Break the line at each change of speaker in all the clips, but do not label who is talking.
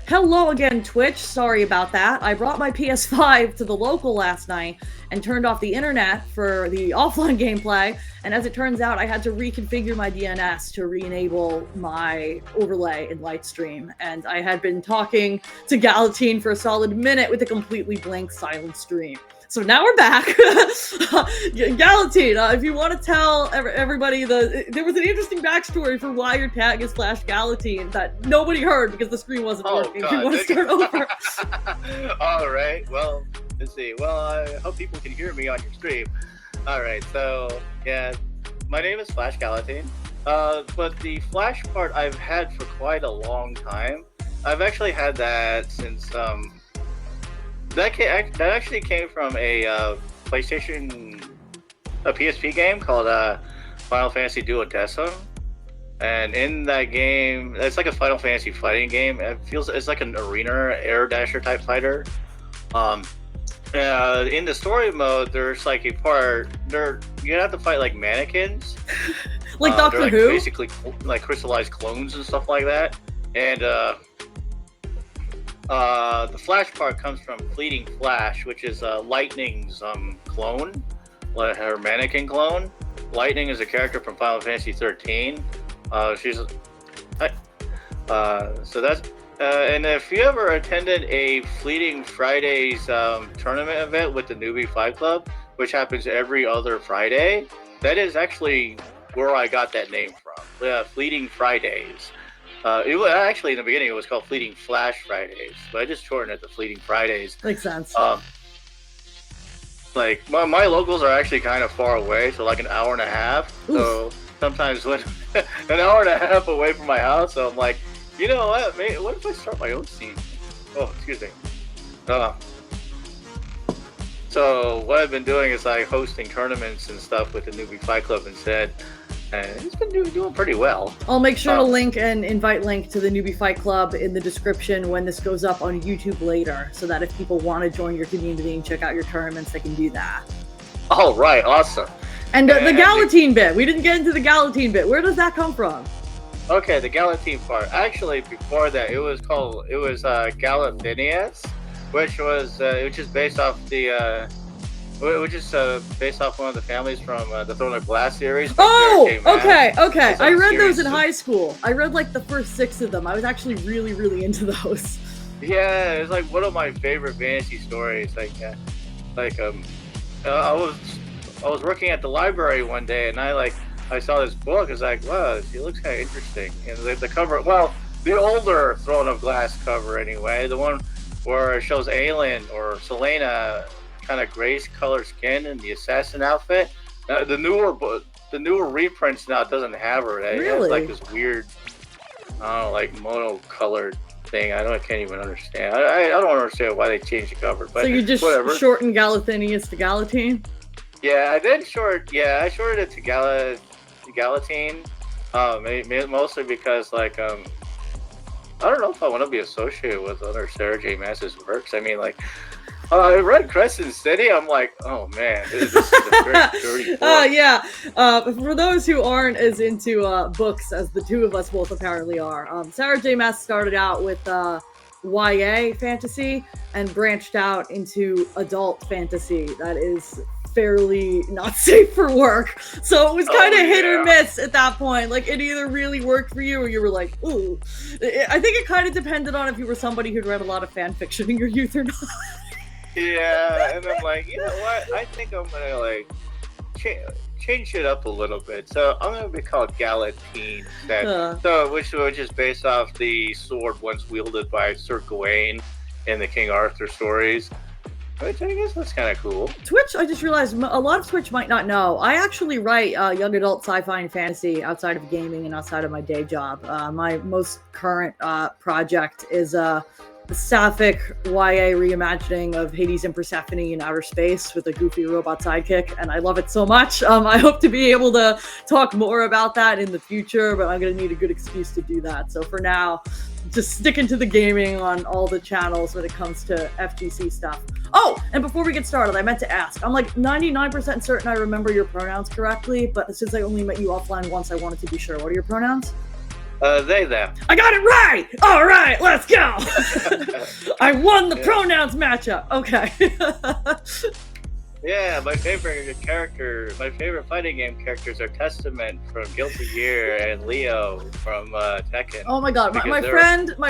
Hello again, Twitch. Sorry about that. I brought my PS5 to the local last night and turned off the internet for the offline gameplay. And as it turns out, I had to reconfigure my DNS to re-enable my overlay in Lightstream. And I had been talking to Galatine for a solid minute with a completely blank silent stream. So now we're back. Galatine, if you want to tell everybody, there was an interesting backstory for why your tag is FlashGalatine that nobody heard because the screen wasn't working.
God.
If you want to start over.
All right. Well, let's see. Well, I hope people can hear me on your stream. All right. So, yeah, my name is FlashGalatine. But the Flash part I've had for quite a long time. I've actually had that since that actually came from a PlayStation, a PSP game called Final Fantasy Duodecim. And in that game, it's like a Final Fantasy fighting game. It's like an arena air dasher type fighter. In the story mode, there's like a part you have to fight like mannequins,
like Doctor
they're, like,
Who,
basically like crystallized clones and stuff like that. And the Flash part comes from Fleeting Flash, which is Lightning's clone, her mannequin clone. Lightning is a character from Final Fantasy 13. So that's and if you ever attended a Fleeting Fridays tournament event with the Newbie Fight Club, which happens every other Friday, that is actually where I got that name from. Fleeting Fridays. It was actually in the beginning it was called Fleeting Flash Fridays, but I just shortened it to Fleeting Fridays.
Makes sense.
Like my locals are actually kind of far away, so like an hour and a half. Oof. So sometimes when an hour and a half away from my house, so I'm like, you know what? What if I start my own scene? Oh, excuse me. So what I've been doing is like hosting tournaments and stuff with the Newbie Fight Club instead. And it's been doing pretty well.
I'll make sure to link and invite link to the Newbie Fight Club in the description when this goes up on YouTube later, so that if people want to join your community and check out your tournaments, they can do that.
Oh, right. Awesome.
And the Galatine bit. We didn't get into the Galatine bit. Where does that come from?
Okay, the Galatine part. Actually, before that, it was Galatinius, which is based off based off one of the families from the Throne of Glass series.
Oh, okay. I read those in high school. I read like the first 6 of them. I was actually really, really into those.
Yeah, it's like one of my favorite fantasy stories. I was working at the library one day, and I saw this book. It's like, wow, it looks kind of interesting. And the cover, well, the older Throne of Glass cover anyway, the one where it shows Aelin or Selena, kind of grayish color skin and the assassin outfit. The newer reprints now doesn't have her. It has like this weird, like mono-colored thing. I can't even understand. I don't understand why they changed the cover. But
so you just shortened Galathinius to Galatine? Yeah,
I shortened it to Galatine. Mostly because I don't know if I want to be associated with other Sarah J. Maas's works. I mean, I read Crescent City. I'm like, oh man, this is a very dirty book.
Yeah. For those who aren't as into books as the two of us both apparently are, Sarah J. Maas started out with YA fantasy and branched out into adult fantasy that is fairly not safe for work. So it was kind of hit or miss at that point. Like, it either really worked for you or you were like, ooh. I think it kind of depended on if you were somebody who'd read a lot of fan fiction in your youth or not.
Yeah, and I'm like, you know what? I think I'm gonna change it up a little bit. So I'm gonna be called Galatine instead. Which is based off the sword once wielded by Sir Gawain in the King Arthur stories. Which I guess that's kind of cool.
Twitch, I just realized a lot of Twitch might not know. I actually write young adult sci-fi and fantasy outside of gaming and outside of my day job. My most current project is a sapphic YA reimagining of Hades and Persephone in outer space with a goofy robot sidekick, and I love it so much. I hope to be able to talk more about that in the future, but I'm going to need a good excuse to do that. So for now, just sticking to the gaming on all the channels when it comes to FGC stuff. Oh, and before we get started, I meant to ask. I'm like 99% certain I remember your pronouns correctly, but since I only met you offline once, I wanted to be sure. What are your pronouns?
They, them.
I got it right! Alright, let's go! I won the pronouns matchup. Okay.
Yeah, my favorite fighting game characters are Testament from Guilty Gear and Leo from Tekken.
Oh my god, my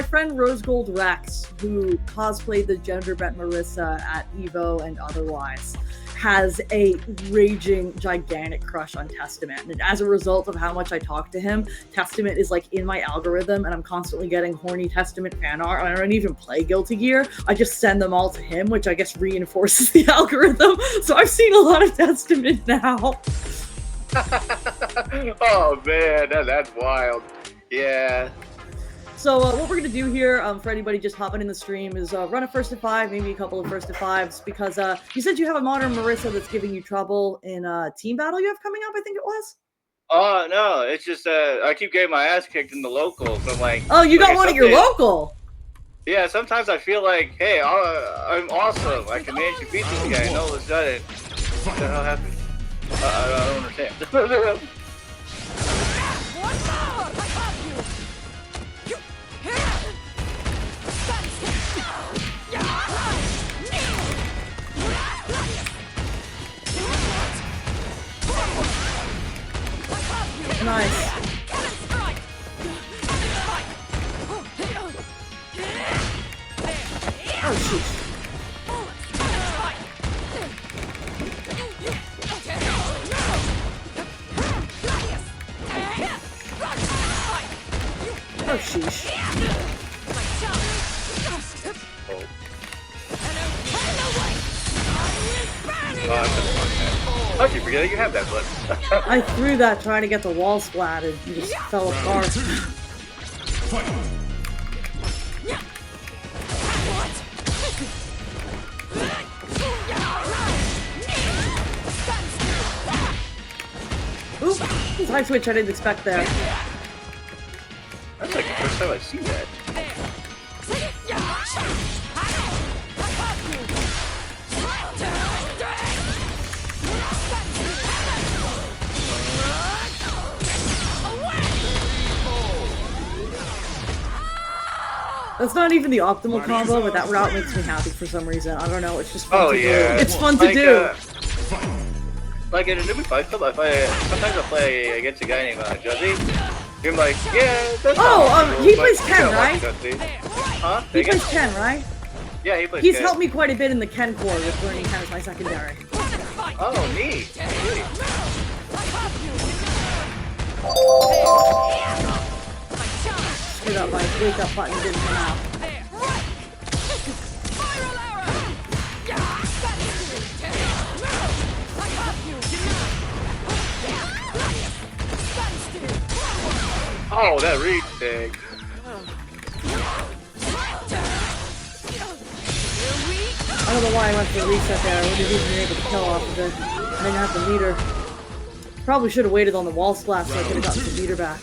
friend Rose Gold Rex, who cosplayed the gender bent Marisa at Evo and otherwise, has a raging, gigantic crush on Testament. And as a result of how much I talk to him, Testament is like in my algorithm, and I'm constantly getting horny Testament fan art. And I don't even play Guilty Gear. I just send them all to him, which I guess reinforces the algorithm. So I've seen a lot of Testament now.
Oh man, that's wild. Yeah.
So what we're going to do here, for anybody just hopping in the stream, is run a first to 5, maybe a couple of first to 5s, because you said you have a modern Marisa that's giving you trouble in a team battle you have coming up, I think it was?
Oh, no, it's just I keep getting my ass kicked in the locals. I'm like...
Oh, you got one at your local?
Yeah, sometimes I feel like, hey, I'm awesome. I can manage to beat this guy, and all of a sudden, what the hell happened? I don't understand.
Nice. Oh, shoot. Oh, sheesh.
How did you forget you have that button?
I threw that trying to get the wall splatted and just fell apart. Oop! Side switch I didn't expect there.
That's like the first time I've seen that.
That's not even the optimal combo, but that route makes me happy for some reason. I don't know, it's just fun to do. It's fun to do.
Like in a newbie fight club, sometimes I play against a guy named Juzzy. You're like, yeah, that's
he plays Ken, right?
Huh?
He plays Ken, right?
Yeah, he plays
He's
Ken.
helped me quite a bit in the Ken core with learning Ken as my secondary.
Oh, neat.
Screwed up, my wake up button didn't come out.
Oh, that reach thing.
I don't know why I went for a reset there. I would have even been able to kill off of it. I didn't have the meter. Probably should have waited on the wall splash so I could have gotten some meter back.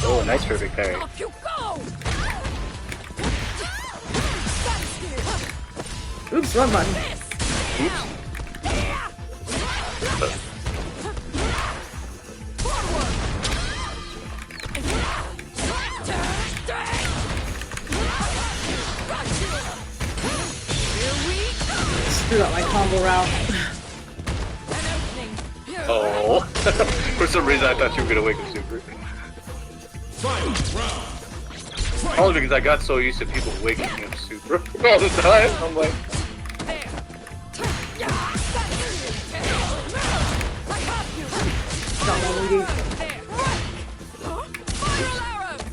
Oh, nice perfect parry.
Oops, wrong button.
Oops.
Screwed up my combo route.
Oh. For some reason I thought you were gonna wake up super. Only because I got so used to people waking up super all the time. I'm like...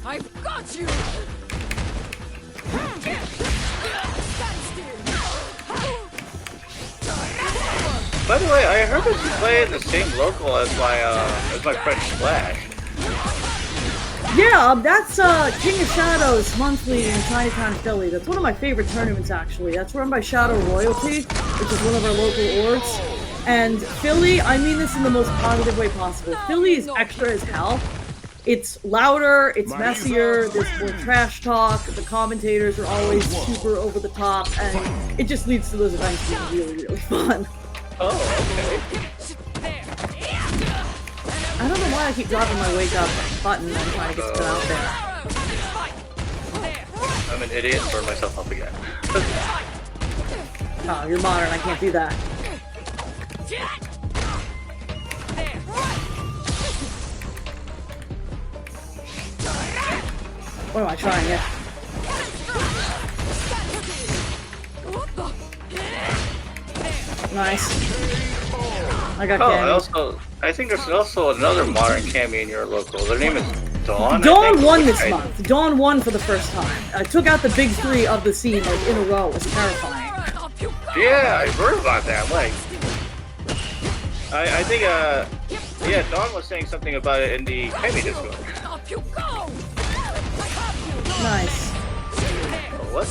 I've got you!
By the way, I heard that you play in the same local as my friend Splash.
Yeah, that's King of Shadows monthly in Chinatown, Philly. That's one of my favorite tournaments, actually. That's run by Shadow Royalty, which is one of our local orgs. And Philly, I mean this in the most positive way possible. Philly is extra as hell. it's louder, it's messier, there's more trash talk, the commentators are always super over the top, and it just leads to those events being really, really fun.
Oh, okay.
I don't know why I keep dropping my wake up button and trying to get put out there.
I'm an idiot and burn myself up again.
Oh, you're modern, I can't do that. What am I trying here? Nice. I got Cammy.
I think there's also another modern Cammy in your local. Their name is Dawn.
Dawn won this month. Dawn won for the first time. I took out the big three of the scene like in a row. It was terrifying.
Yeah, I heard about that. Like, I think yeah, Dawn was saying something about it in the Cammy Discord.
Nice.
Oh, what?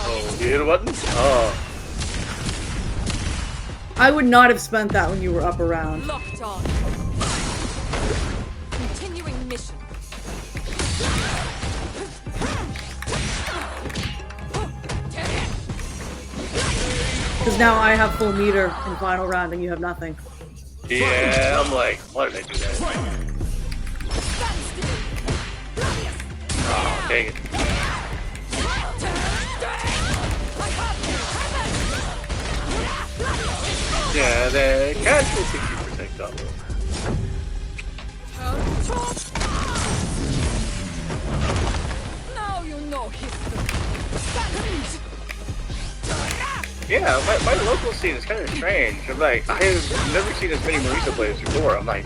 Oh, you hit a button? Oh.
I would not have spent that when you were up around.
Locked on. Continuing mission.
Because now I have full meter in final round and you have nothing.
Yeah, I'm like, why did I do that? Oh, dang it. Yeah, the catch will 60% double.
Now you know history.
Yeah, my local scene is kind of strange. I'm like, I have never seen as many Marisa players before. I'm like,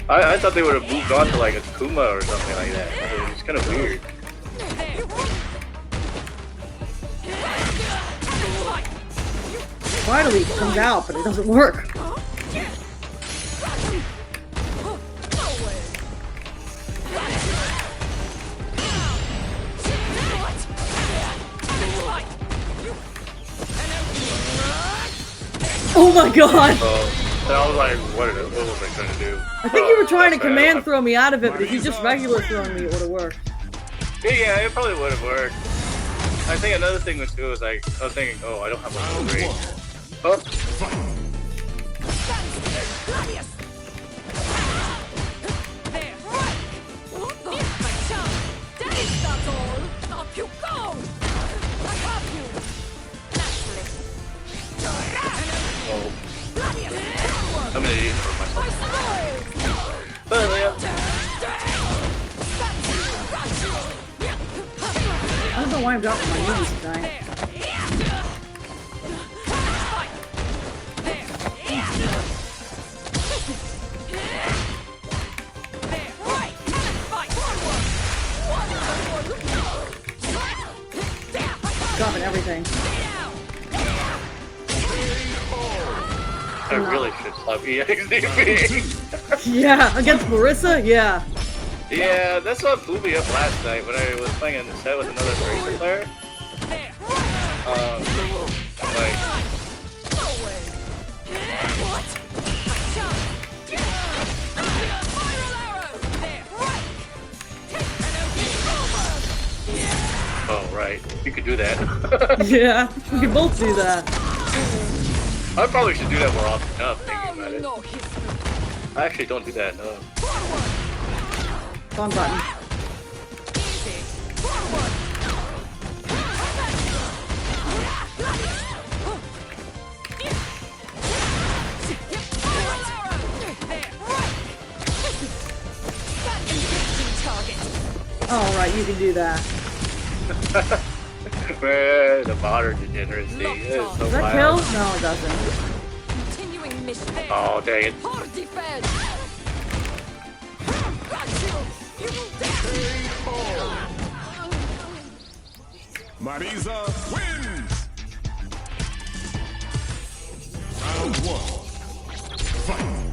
I thought they would have moved on to like a Kuma or something like that. It's kind of weird.
Finally, it comes out, but it doesn't work. Oh my god!
So I was like, what was I trying to do?
I think you were trying to command throw me out of it, but if you just regular thrown me, it would have worked.
Yeah, it probably would have worked. I think another thing was too was like, I was thinking, oh, I don't have my full range. Oh. I'm an idiot for myself. But
I don't know why I'm dropping my knees tonight. Dropping everything.
I really should stop EXDP.
Yeah, against Marisa? Yeah.
Yeah, that's what blew me up last night when I was playing in the set with another Marisa player. Like... Oh, right. You could do that.
Yeah, we can both do that.
I probably should do that more often enough, thinking about it. I actually don't do that enough.
Wrong button. Oh, right, you can do that.
Man, the modern degeneracy is so
Does that kill? No, it doesn't.
Continuing mission.
Oh, dang it.
Hard defense.
Marisa wins! Round one. Fight!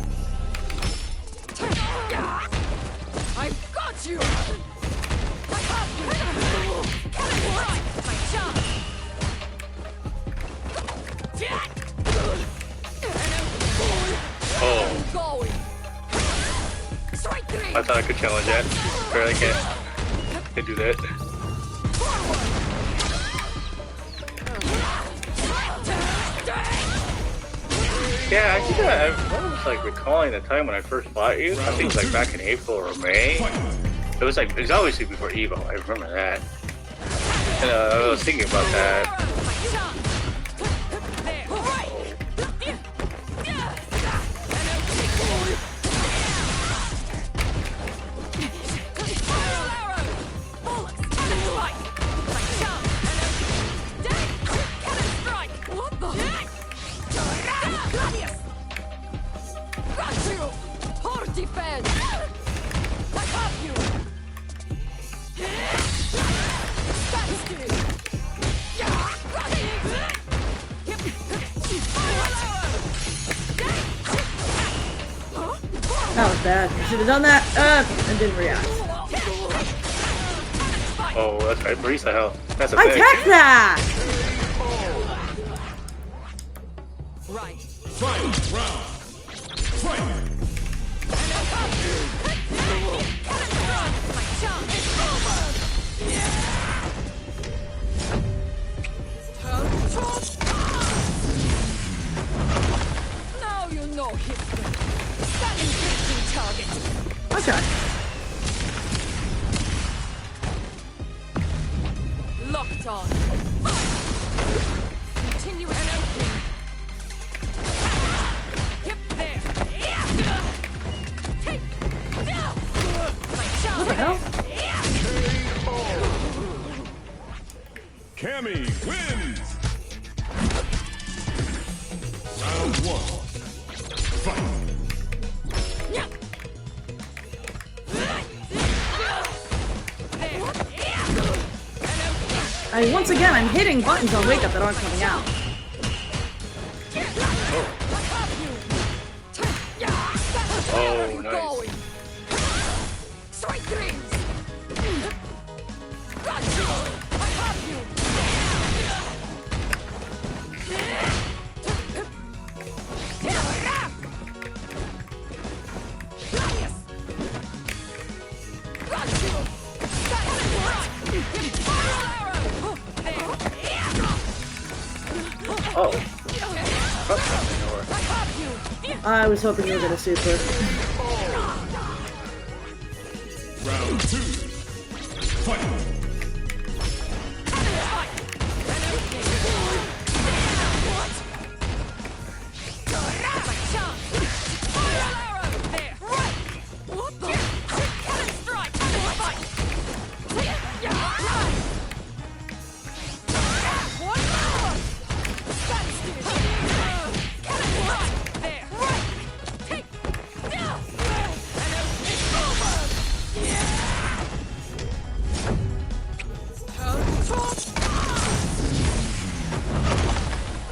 you! I have you! Cannon strike! My chance!
Oh,
Going! Strike 3!
I thought I could challenge that. Barely can't. Can't do that. Yeah, I think I was like recalling the time when I first fought you. I think it was like back in April or May. It was obviously before Evo. I remember that. And I was thinking about that.
Defense! I have you! Stand still!
That was bad. I should have done that. And didn't react.
Oh, that's right. Marisa health. That's a
I
thing.
tech that!
Right.
Fight round. Fight.
Now you know history. Standing fixing target.
Okay.
Locked on. Continue and opening. Hip there. Take. My chance.
What the hell?
Cammy wins. Round 1. Fight.
Once again, I'm hitting buttons on Wake Up that aren't coming out.
Oh, nice.
Strike 3. Got you. I have you.
Oh.
I was hoping you were gonna super.
Round 2. Fight.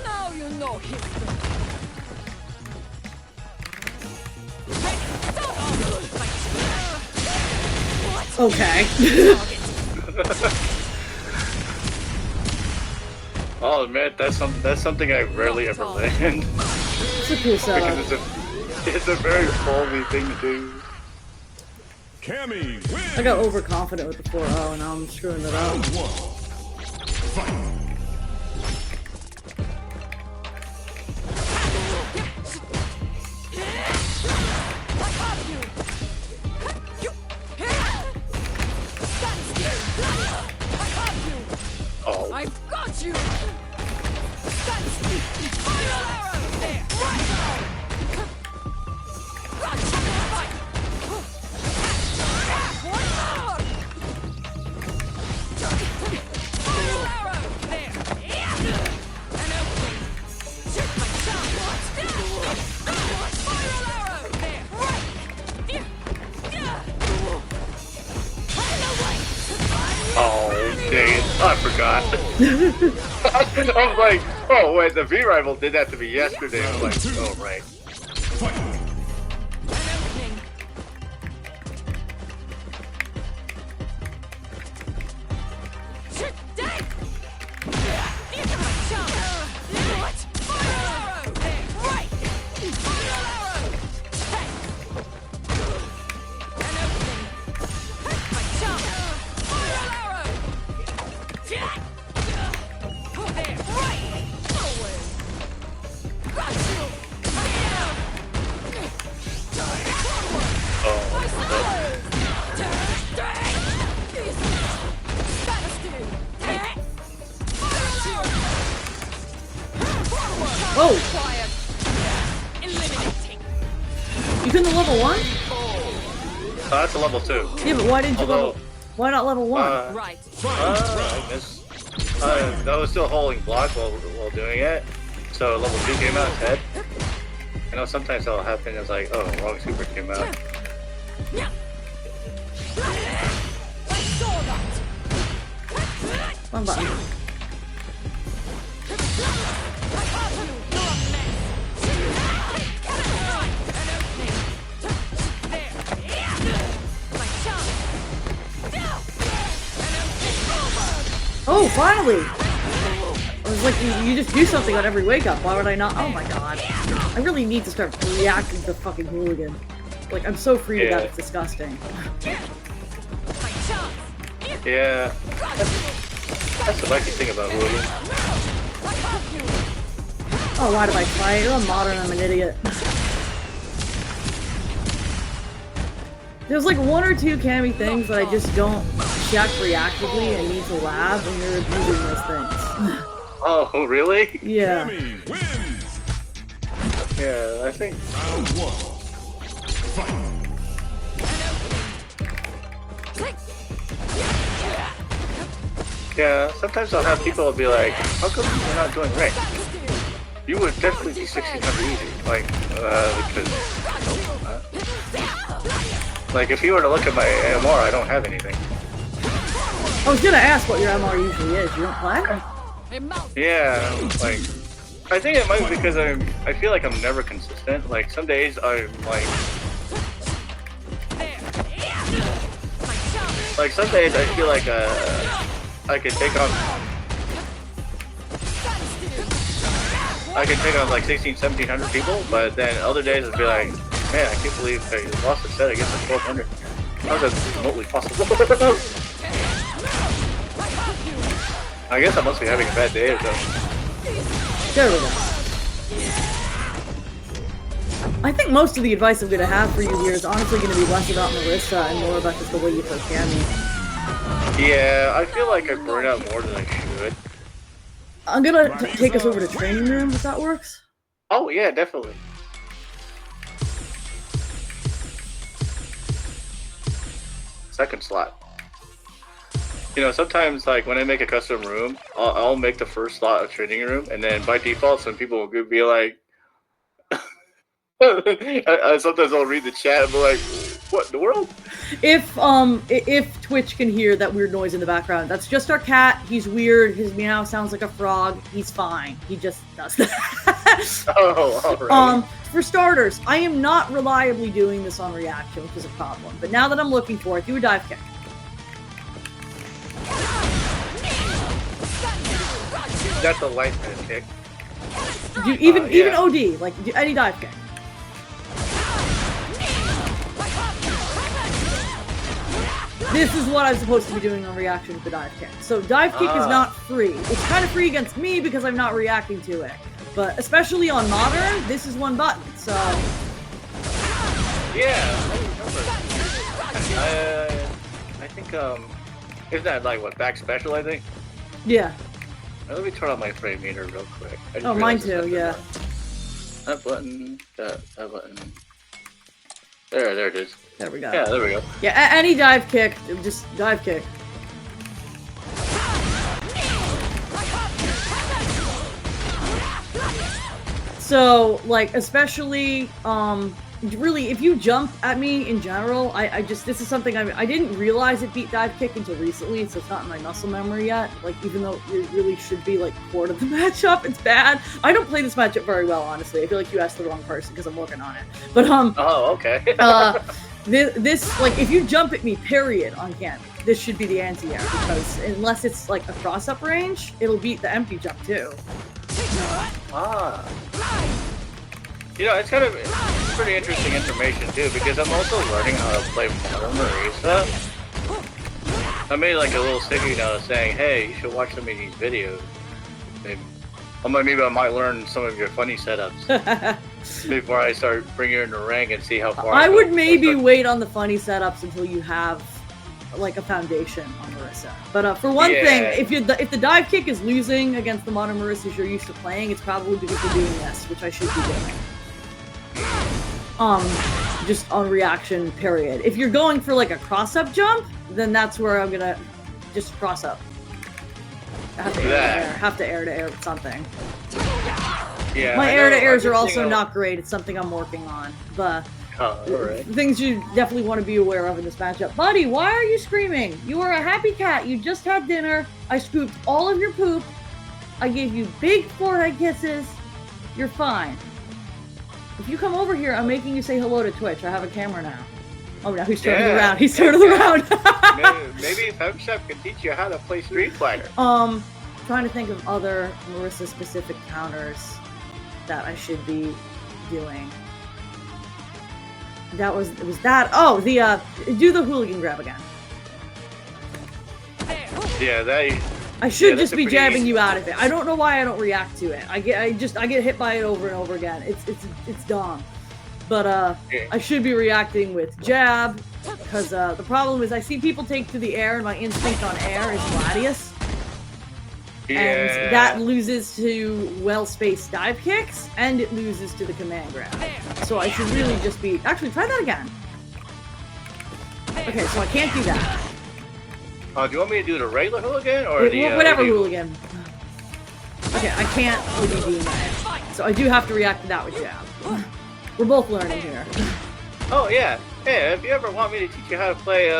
Now you know history.
Okay.
I'll admit that's something I rarely ever land.
It's a cool
Because
setup.
it's a very ballsy thing to do.
Cammy wins.
I got overconfident with the 4-0 and now I'm screwing it up.
Round 1. Fight.
Oh.
I've got you! Stand still! Fire arrow! There! Right now! Got you! Fight! One more! Fire arrow! There! An opening! Shoot my shot! What's that? Fire arrow! There! Right!
Oh, dang it. I forgot. I was like, oh, wait, the V-Rival did that to me yesterday. I was like, oh, right.
Fight.
An opening!
Oh,
Quiet. Eliminating.
you couldn't level 1?
That's a level 2.
Yeah, but why didn't you
Although,
level? Why not level 1?
Right.
I missed. I was still holding block while doing it, so level 2 came out instead. I know sometimes that'll happen. It's like, oh, wrong super came out.
I saw that.
One button. Oh, finally! I was like, you just do something on every wake up. Why would I not? Oh my god. I really need to start reacting to fucking hooligan. Like, I'm so free to that, it's disgusting.
Yeah. That's the lucky thing about hooligan.
Oh, why did I fight? I'm modern, I'm an idiot. There's like 1 or 2 Cammy things that I just don't check reactively and need to lab, and you're abusing those things.
Oh, really?
Yeah.
Cammy wins.
Yeah, I think.
Round 1. Fight.
Yeah, sometimes I'll have people be like, how come you're not doing right? You would definitely be 1600 easy. Like, because... like, if you were to look at my MR, I don't have anything.
I was gonna ask what your MR usually is. You don't play?
Yeah, like... I think it might be because I feel like I'm never consistent. Like, some days I'm like... Like, some days I feel like, I can take on like 1700 people, but then other days I'd be like, man, I can't believe I lost a set against like 1200. How is that remotely possible? I guess I must be having a bad day or something.
There we go. I think most of the advice I'm gonna have for you here is honestly gonna be less about Marisa and more about just the way you play Cammy.
Yeah, I feel like I burn out more than I should.
I'm gonna take us over to training room if that works.
Oh yeah, definitely. Second slot. You know, sometimes like when I make a custom room, I'll make the first slot a training room, and then by default, some people will be like, sometimes I'll read the chat and be like, what in the world?
If Twitch can hear that weird noise in the background, that's just our cat. He's weird. His meow sounds like a frog. He's fine. He just does that.
Oh, alright.
For starters, I am not reliably doing this on reaction, which is a problem. But now that I'm looking for it, do a dive kick.
That's a light kick.
Do even
Yeah.
OD, like do any dive kick. This is what I'm supposed to be doing on reaction with the dive kick. So dive kick is not free. It's kind of free against me because I'm not reacting to it. But especially on modern, this is one button. So
Yeah, I remember. I think isn't that like what, back special? I think.
yeah.
Let me turn on my frame meter real quick. I just
Oh, mine
realized
too. Yeah.
That button. That button. There it is.
There we go.
Yeah, there we go.
Yeah. Any dive kick, just dive kick. So, like, especially, really, if you jump at me in general, I just, this is something I didn't realize it beat dive kick until recently, so it's not in my muscle memory yet. Like, even though it really should be, like, core to the matchup, it's bad. I don't play this matchup very well, honestly. I feel like you asked the wrong person because I'm working on it. But,
Oh, okay.
this, like, if you jump at me, period, on Cammy, this should be the anti-air, because unless it's, like, a cross-up range, it'll beat the empty jump, too.
Ah. You know, it's pretty interesting information too, because I'm also learning how to play modern Marisa. I made like a little sticky note saying, hey, you should watch some of these videos. Maybe I might learn some of your funny setups before I start bringing you in the ring and see how far
I
go
would
before
maybe
start-
wait on the funny setups until you have like a foundation on Marisa. But for one thing, if the dive kick is losing against the modern Marisas you're used to playing, it's probably because you're doing this, which I should be doing. Just on reaction, period. If you're going for like a cross-up jump, then that's where I'm gonna just cross up. I have to air to air something.
Yeah,
my air to airs are also not great. It's something I'm working on. But
alright.
things you definitely want to be aware of in this matchup. Buddy, why are you screaming? You are a happy cat. You just had dinner. I scooped all of your poop. I gave you big forehead kisses. You're fine. If you come over here, I'm making you say hello to Twitch. I have a camera now. Oh, now he's turning around. He's turning around.
maybe Hub Chef can teach you how to play Street Fighter.
Trying to think of other Marisa-specific counters that I should be doing. It was that. Oh, do the hooligan grab again.
Yeah, that.
I should just be jabbing you out of it. I don't know why I don't react to it. I get hit by it over and over again. It's dumb. But I should be reacting with jab, because the problem is I see people take to the air, and my instinct on air is Gladius.
Yeah.
And that loses to well-spaced dive kicks, and it loses to the command grab. So I should really just be... Actually, try that again. Okay, so I can't do that.
Do you want me to do the regular hooligan or
whatever hooligan? Okay, I can't really do that. So I do have to react to that with jab. We're both learning here.
Oh yeah. Hey, if you ever want me to teach you how to play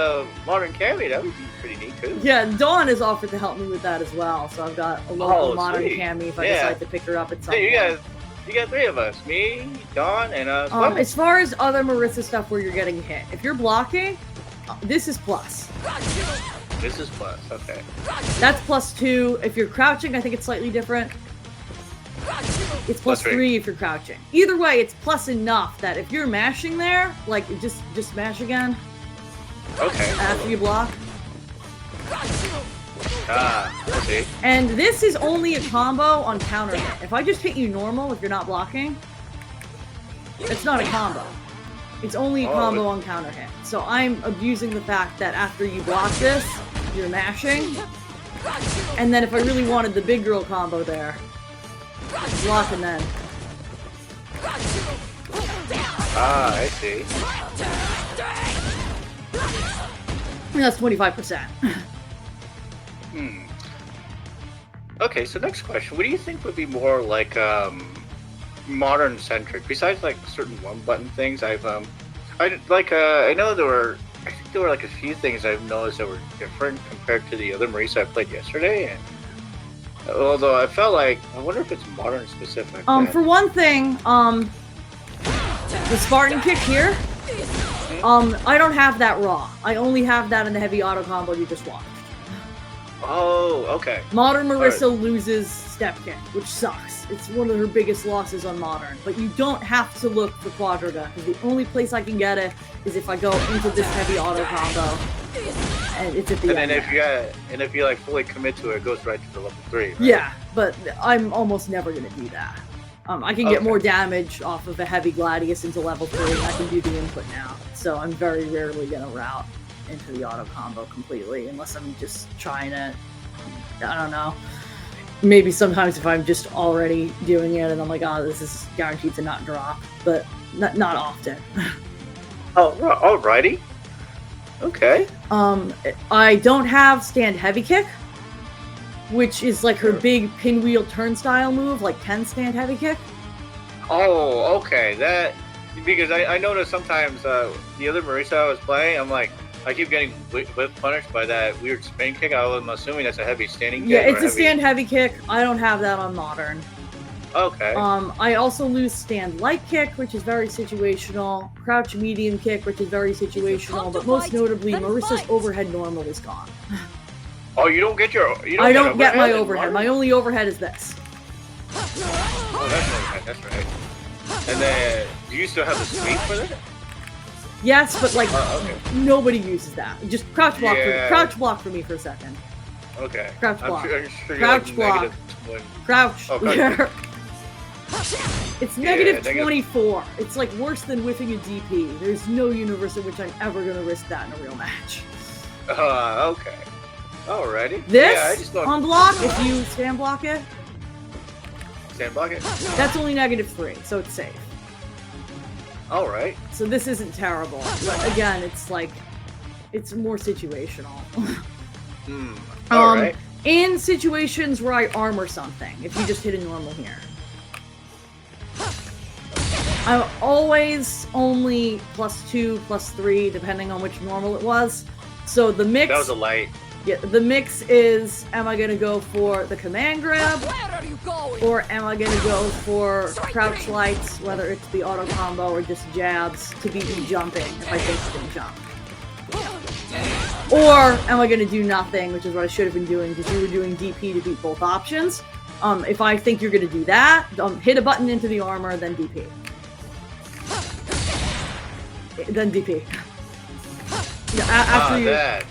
modern Cammy, that would be pretty neat too.
Yeah, Dawn has offered to help me with that as well. So I've got a local modern Cammy if I decide to pick her up at some point.
You got three of us. Me, Dawn, and
as far as other Marisa stuff where you're getting hit, if you're blocking, this is plus.
This is plus, okay.
That's +2. If you're crouching, I think it's slightly different. It's +3 if you're crouching. Either way, it's plus enough that if you're mashing there, like, just mash again.
Okay.
After you block.
I see.
And this is only a combo on counter hit. If I just hit you normal, if you're not blocking, it's not a combo. It's only a combo on counter hit. So I'm abusing the fact that after you block this, you're mashing. And then if I really wanted the big girl combo there, block and then.
I see.
And that's 25%.
Okay, so next question. What do you think would be more like modern centric besides like certain one button things? I know there were like a few things I've noticed that were different compared to the other Marisa I played yesterday, and although I felt like I wonder if it's modern specific.
For one thing, the Spartan kick here, I don't have that raw. I only have that in the heavy auto combo you just watched.
Oh, okay.
Modern Marisa loses step kick, which sucks. It's one of her biggest losses on modern. But you don't have to look for quadriga, because the only place I can get it is if I go into this heavy auto combo, and it's at the end.
And if you like fully commit to it, it goes right to the level 3. Right?
Yeah, but I'm almost never gonna do that. I can get more damage off of a heavy Gladius into level 3. I can do the input now, so I'm very rarely gonna route into the auto combo completely, unless I'm just trying to, I don't know, maybe sometimes if I'm just already doing it and I'm like, oh, this is guaranteed to not drop, but not often.
Oh, alrighty. Okay.
I don't have stand heavy kick, which is like her big pinwheel turnstile move, like 10 stand heavy kick.
Oh, okay. That, because I noticed sometimes the other Marisa I was playing, I'm like, I keep getting whip punished by that weird spin kick. I'm assuming that's a heavy standing kick.
Yeah, it's a stand heavy kick. I don't have that on modern.
Okay.
I also lose stand light kick, which is very situational. Crouch medium kick, which is very situational. But most notably, Marisa's overhead normal is gone.
Oh, you don't get your...
I don't get my overhead. My only overhead is this.
Oh, that's right. And then, do you still have the sweep for that?
Yes, but like nobody uses that. Just crouch block.
Yeah.
Crouch block for me for a second.
Okay.
Crouch block.
I'm sure
Crouch block. Crouch.
Oh, crouch.
It's negative 24. It's like worse than whiffing a DP. There's no universe in which I'm ever gonna risk that in a real match.
Okay. Alrighty.
This
Yeah, I just don't
on block, if you stand block it,
stand block it.
that's only -3, so it's safe.
Alright.
So this isn't terrible, but again, it's like, it's more situational.
Alright.
In situations where I armor something, if you just hit a normal here, I'm always only +2, +3, depending on which normal it was. So the mix.
That was a light.
Yeah, the mix is: am I gonna go for the command grab,
Where are you going?
or am I gonna go for crouch lights, whether it's the auto combo or just jabs to beat me jumping if I think it's gonna jump? Or am I gonna do nothing, which is what I should have been doing because you were doing DP to beat both options. If I think you're gonna do that, hit a button into the armor, then DP. Then DP. Yeah, after you.
That.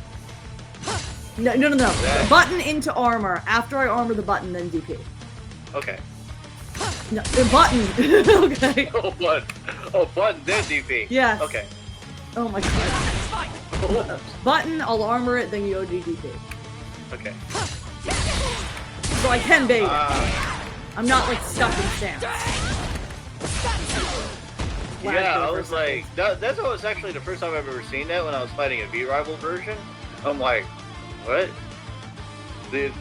No.
That.
Button into armor. After I armor the button, then DP.
Okay.
No, the button. Okay.
Oh, button. Oh, button, then DP.
Yes.
Okay.
Oh my god. Button, I'll armor it, then you OD DP.
Okay.
So I can bait it. I'm not like stuck in stance.
Yeah, I was like, that's what was actually the first time I've ever seen that when I was fighting a V-Rival version. I'm like, what? Dude,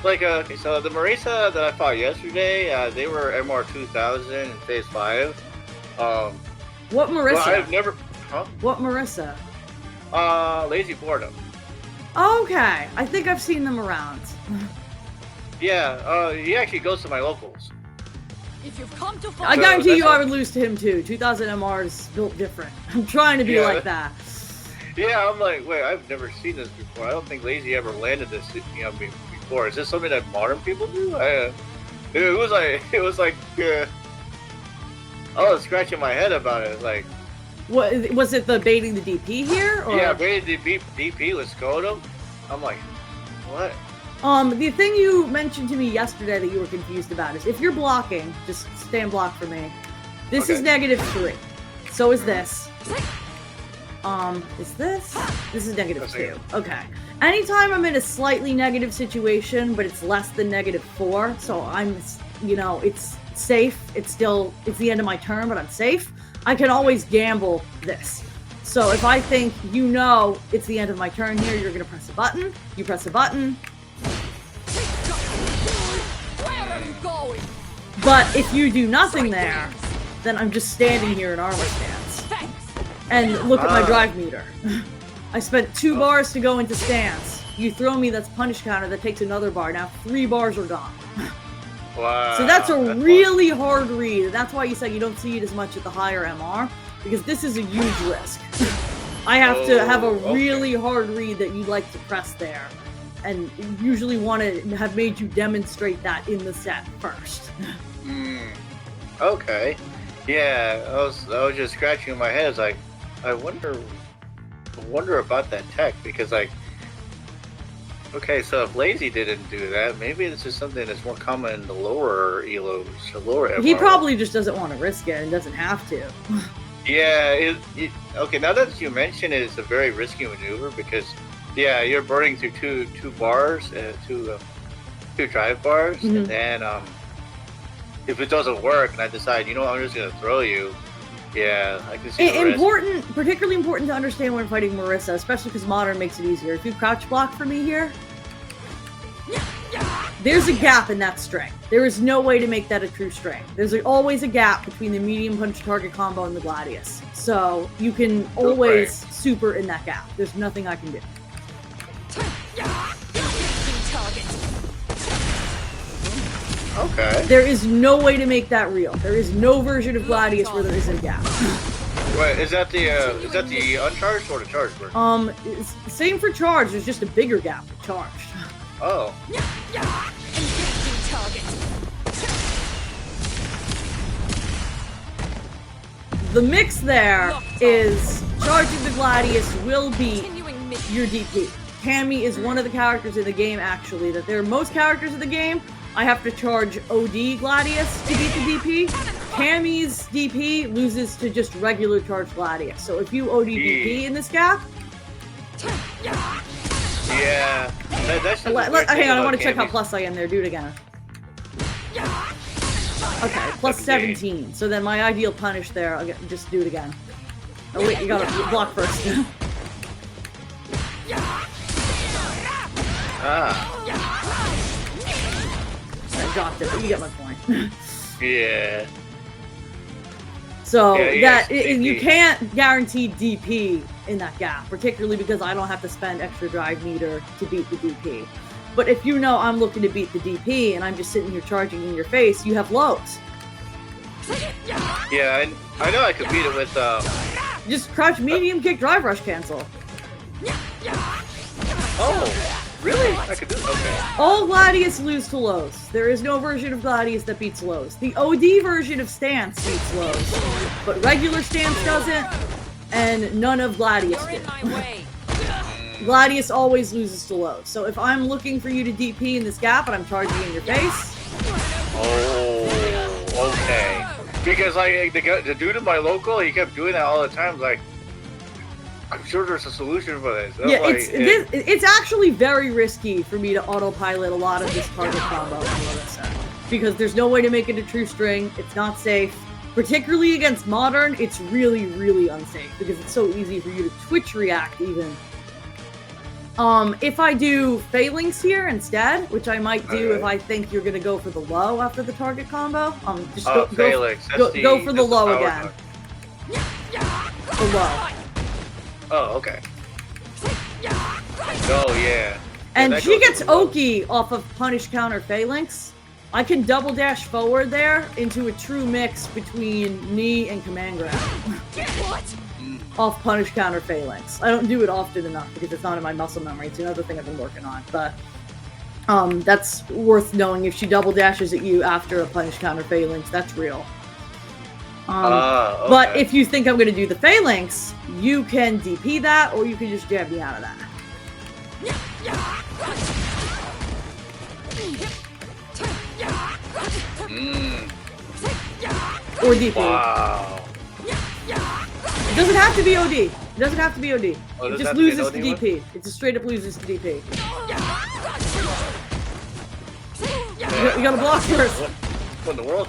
like, okay, so the Marisa that I fought yesterday, they were MR 2000 in Phase 5.
What Marisa?
Well, I've never, huh?
What Marisa?
Lazy Boredom.
Okay, I think I've seen them around.
Yeah, he actually goes to my locals.
If you've come to
I
find
guarantee you
that's
I would lose to him too. 2000 MR is built different. I'm trying to be
Yeah.
like that.
Yeah, I'm like, wait, I've never seen this before. I don't think Lazy ever landed this, before. Is this something that modern people do? It was like, I was scratching my head about it. Like,
What was it? The baiting the DP here? Or?
yeah, baited DP with Skodom. I'm like, what?
The thing you mentioned to me yesterday that you were confused about is if you're blocking, just stand block for me. This is
Okay.
-3. So is this. Is this? This is -2. Okay. Anytime I'm in a slightly negative situation, but it's less than -4, so I'm, it's safe. It's the end of my turn, but I'm safe. I can always gamble this. So if I think it's the end of my turn here, you're gonna press a button. You press a button.
Where are you going?
But if you do nothing there, then I'm just standing here in armor stance.
Thanks.
And look at my drive meter. I spent 2 bars to go into stance. You throw me that's punish counter that takes another bar. Now 3 bars are gone.
Wow.
So that's a really hard read. And that's why you said you don't see it as much at the higher MR. Because this is a huge risk. I have to have a really hard read that you'd like to press there. And usually want to have made you demonstrate that in the set first.
Okay. Yeah, I was just scratching my head. I was like, I wonder about that tech because like, okay, so if Lazy didn't do that, maybe this is something that's more common in the lower elos, the lower MR.
He probably just doesn't want to risk it and doesn't have to.
Yeah. Okay, now that you mention it, it's a very risky maneuver because, yeah, you're burning through two bars, two drive bars, and then if it doesn't work, and I decide, I'm just gonna throw you. Yeah, I can see the risk.
Particularly important to understand when fighting Marisa, especially because modern makes it easier. If you crouch block for me here, there's a gap in that string. There is no way to make that a true string. There's always a gap between the medium punch target combo and the Gladius. So you can always super in that gap. There's nothing I can do.
Okay.
There is no way to make that real. There is no version of Gladius where there isn't a gap.
Wait, is that the uncharged or the charged version?
Same for charged. There's just a bigger gap with charged.
Oh.
The mix there is charging the Gladius will beat your DP. Cammy is one of the characters in the game, actually, that there are most characters in the game. I have to charge OD Gladius to beat the DP. Cammy's DP loses to just regular charge Gladius. So if you OD DP in this gap,
Yeah. That's
Hang on, I want to check how plus I am there. Do it again. Okay, plus 17. So then my ideal punish there, I'll just do it again. Oh wait, you gotta block first. I dropped it, but you get my point.
Yeah.
So
yeah,
you can't guarantee DP in that gap, particularly because I don't have to spend extra drive meter to beat the DP. But if you know I'm looking to beat the DP and I'm just sitting here charging in your face, you have lows.
Yeah, I know I could beat it with
Just crouch medium kick drive rush cancel.
Oh, really? I could do it. Okay.
All Gladius lose to lows. There is no version of Gladius that beats lows. The OD version of Stance beats lows, but regular Stance doesn't, and none of Gladius
You're
do.
in my way.
Gladius always loses to lows. So if I'm looking for you to DP in this gap and I'm charging in your face,
Oh, okay. Because like the dude in my local, he kept doing that all the time. Like, I'm sure there's a solution for this.
yeah, it's actually very risky for me to autopilot a lot of this target combo on Marisa, because there's no way to make it a true string. It's not safe. Particularly against Modern, it's really, really unsafe because it's so easy for you to twitch react even. If I do Phalanx here instead, which I might do if I think you're gonna go for the low after the target combo, just go for the low again. The low.
Oh, okay. Oh, yeah.
And she gets Oki off of Punish Counter Phalanx. I can double dash forward there into a true mix between knee and command grab.
What?
Off Punish Counter Phalanx. I don't do it often enough because it's not in my muscle memory. It's another thing I've been working on. But that's worth knowing. If she double dashes at you after a Punish Counter Phalanx, that's real.
Okay.
But if you think I'm going to do the Phalanx, you can DP that, or you can just jab me out of that. Or DP.
Wow.
It doesn't have to be OD. It doesn't have to be OD.
Oh,
It just loses to DP. It just straight up loses to DP. You gotta block first.
What in the world?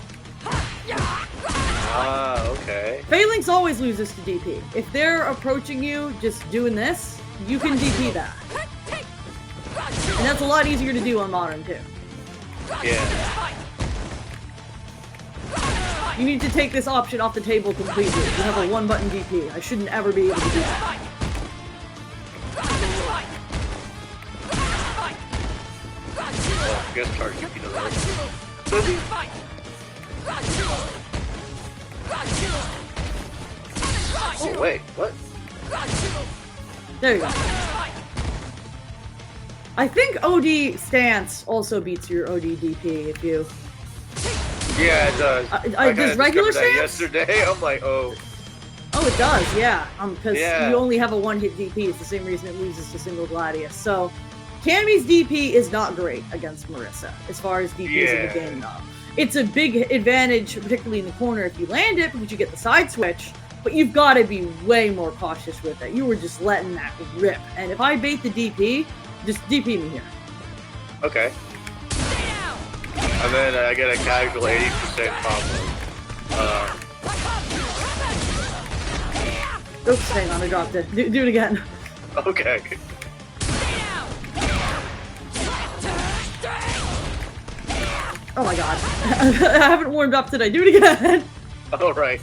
Okay.
Phalanx always loses to DP. If they're approaching you just doing this, you can DP that. And that's a lot easier to do on Modern too.
Yeah.
You need to take this option off the table completely. You have a one-button DP. I shouldn't ever be able to do that.
Well, guest card, you know that. Oh, wait, what?
There you go. I think OD Stance also beats your OD DP if you...
Yeah, it does. I
does regular
discovered that
Stance?
yesterday. I'm like, oh.
Oh, it does, yeah. Because you only have a one-hit DP. It's the same reason it loses to single Gladius. So, Cammy's DP is not great against Marisa, as far as DPs in the game go. It's a big advantage, particularly in the corner, if you land it, because you get the side switch, but you've got to be way more cautious with it. You were just letting that rip. And if I bait the DP, just DP me here.
Okay. And then I get a casual 80% combo.
Oops, hang on, I dropped it. Do it again.
Okay.
Oh my god. I haven't warmed up today. Do it again.
All right.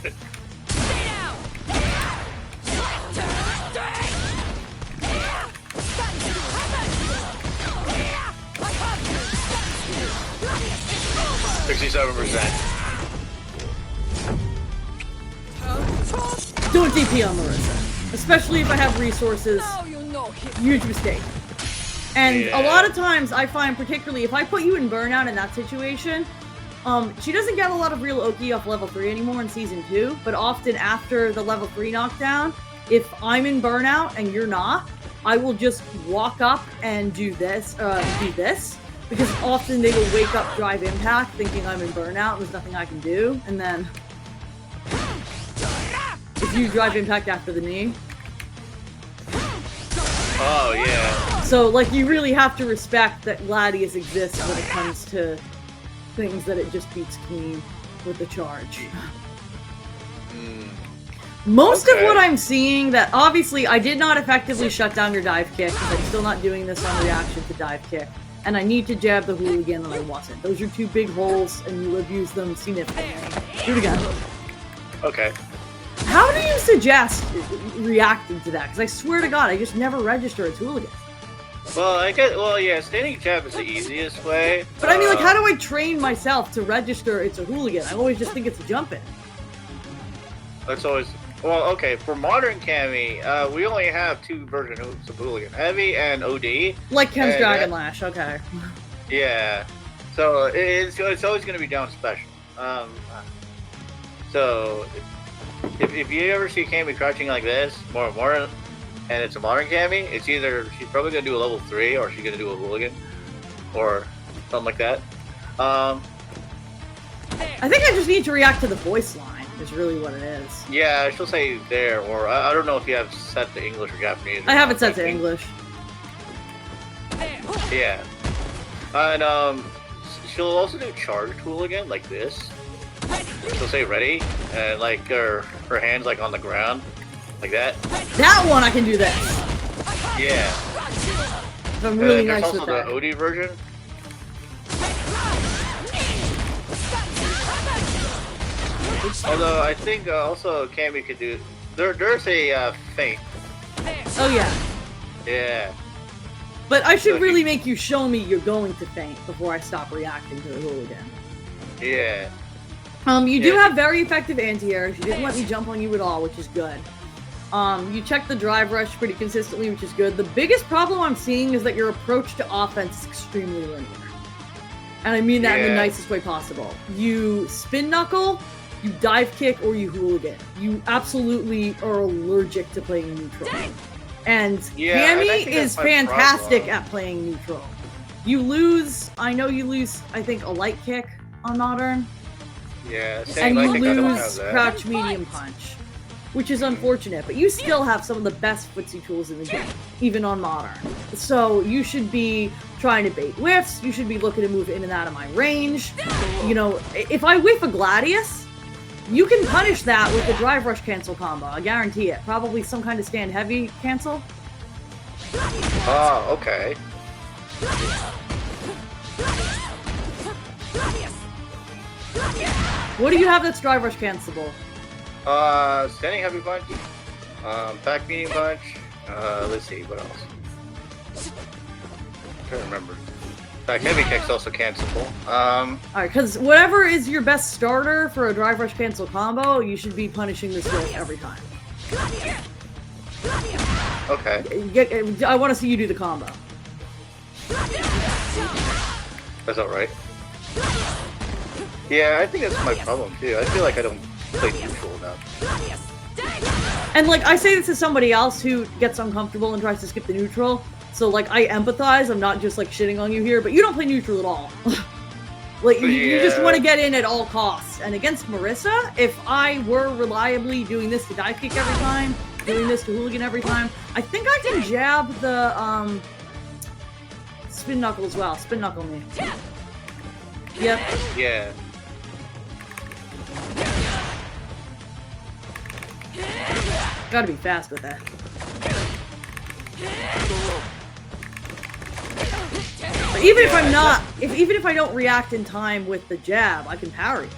Don't DP on Marisa. Especially if I have resources. Huge mistake. And a lot of times I find, particularly if I put you in burnout in that situation, she doesn't get a lot of real Oki off level 3 anymore in season 2, but often after the level 3 knockdown, if I'm in burnout and you're not, I will just walk up and do this, because often they will wake up drive impact thinking I'm in burnout, there's nothing I can do, and then if you drive impact after the knee.
Oh, yeah.
So, like, you really have to respect that Gladius exists when it comes to things that it just beats clean with the charge. Most of what I'm seeing, that obviously I did not effectively shut down your dive kick, because I'm still not doing this on reaction to dive kick. And I need to jab the hooligan, and I wasn't. Those are two big holes, and you abuse them significantly. Do it again.
Okay.
How do you suggest reacting to that? Because I swear to God, I just never register as hooligan.
Well, yeah, standing jab is the easiest way.
But I mean, like, how do I train myself to register it's a hooligan? I always just think it's a jump in.
That's always... Well, okay, for modern Cammy, we only have two versions of hooligan. Heavy and OD.
Like Ken's Dragon Lash, okay.
Yeah. So, it's always going to be down special. So, if you ever see Cammy crouching like this, more and it's a modern Cammy, it's either she's probably going to do a level 3 or she's going to do a hooligan. Or something like that.
I think I just need to react to the voice line, is really what it is.
Yeah, she'll say there, or I don't know if you have set to English or Japanese.
I have it set to English.
Yeah. And, she'll also do charge hooligan, like this. She'll say ready, and like her hands like on the ground, like that.
That one I can do this.
Yeah.
If I'm really
there's
nice
also
with that.
the OD version. Although I think also Cammy could do. There's a feint.
Oh yeah.
Yeah.
But I should really make you show me you're going to feint before I stop reacting to the hooligan.
Yeah.
You do have very effective anti-airs. You didn't let me jump on you at all, which is good. You check the drive rush pretty consistently, which is good. The biggest problem I'm seeing is that your approach to offense is extremely linear. And I mean that in the nicest way possible. You spin knuckle, you dive kick, or you hooligan. You absolutely are allergic to playing neutral. And Cammy is fantastic at playing neutral. You lose, I know you lose, I think, a light kick on modern.
Yeah,
and you lose crouch medium punch, which is unfortunate, but you still have some of the best footsie tools in the game, even on modern. So you should be trying to bait whiffs, you should be looking to move in and out of my range. You know, if I whiff a Gladius, you can punish that with the drive rush cancel combo, I guarantee it. Probably some kind of stand heavy cancel.
Oh, okay.
What do you have that's drive rush cancelable?
Standing heavy punch, back medium punch, let's see, what else? I'm trying to remember. Back heavy kick's also cancelable.
Alright, because whatever is your best starter for a drive rush cancel combo, you should be punishing this with every time.
Okay.
I want to see you do the combo.
That's alright. Yeah, I think that's my problem too. I feel like I don't play neutral enough.
And like, I say this to somebody else who gets uncomfortable and tries to skip the neutral. So like, I empathize. I'm not just like shitting on you here, but you don't play neutral at all. Like, you just want to get in at all costs. And against Marisa, if I were reliably doing this to dive kick every time, doing this to hooligan every time, I think I can jab the spin knuckle as well. Spin knuckle me. Yep.
Yeah.
Gotta be fast with that. But even if I'm not, even if I don't react in time with the jab, I can parry.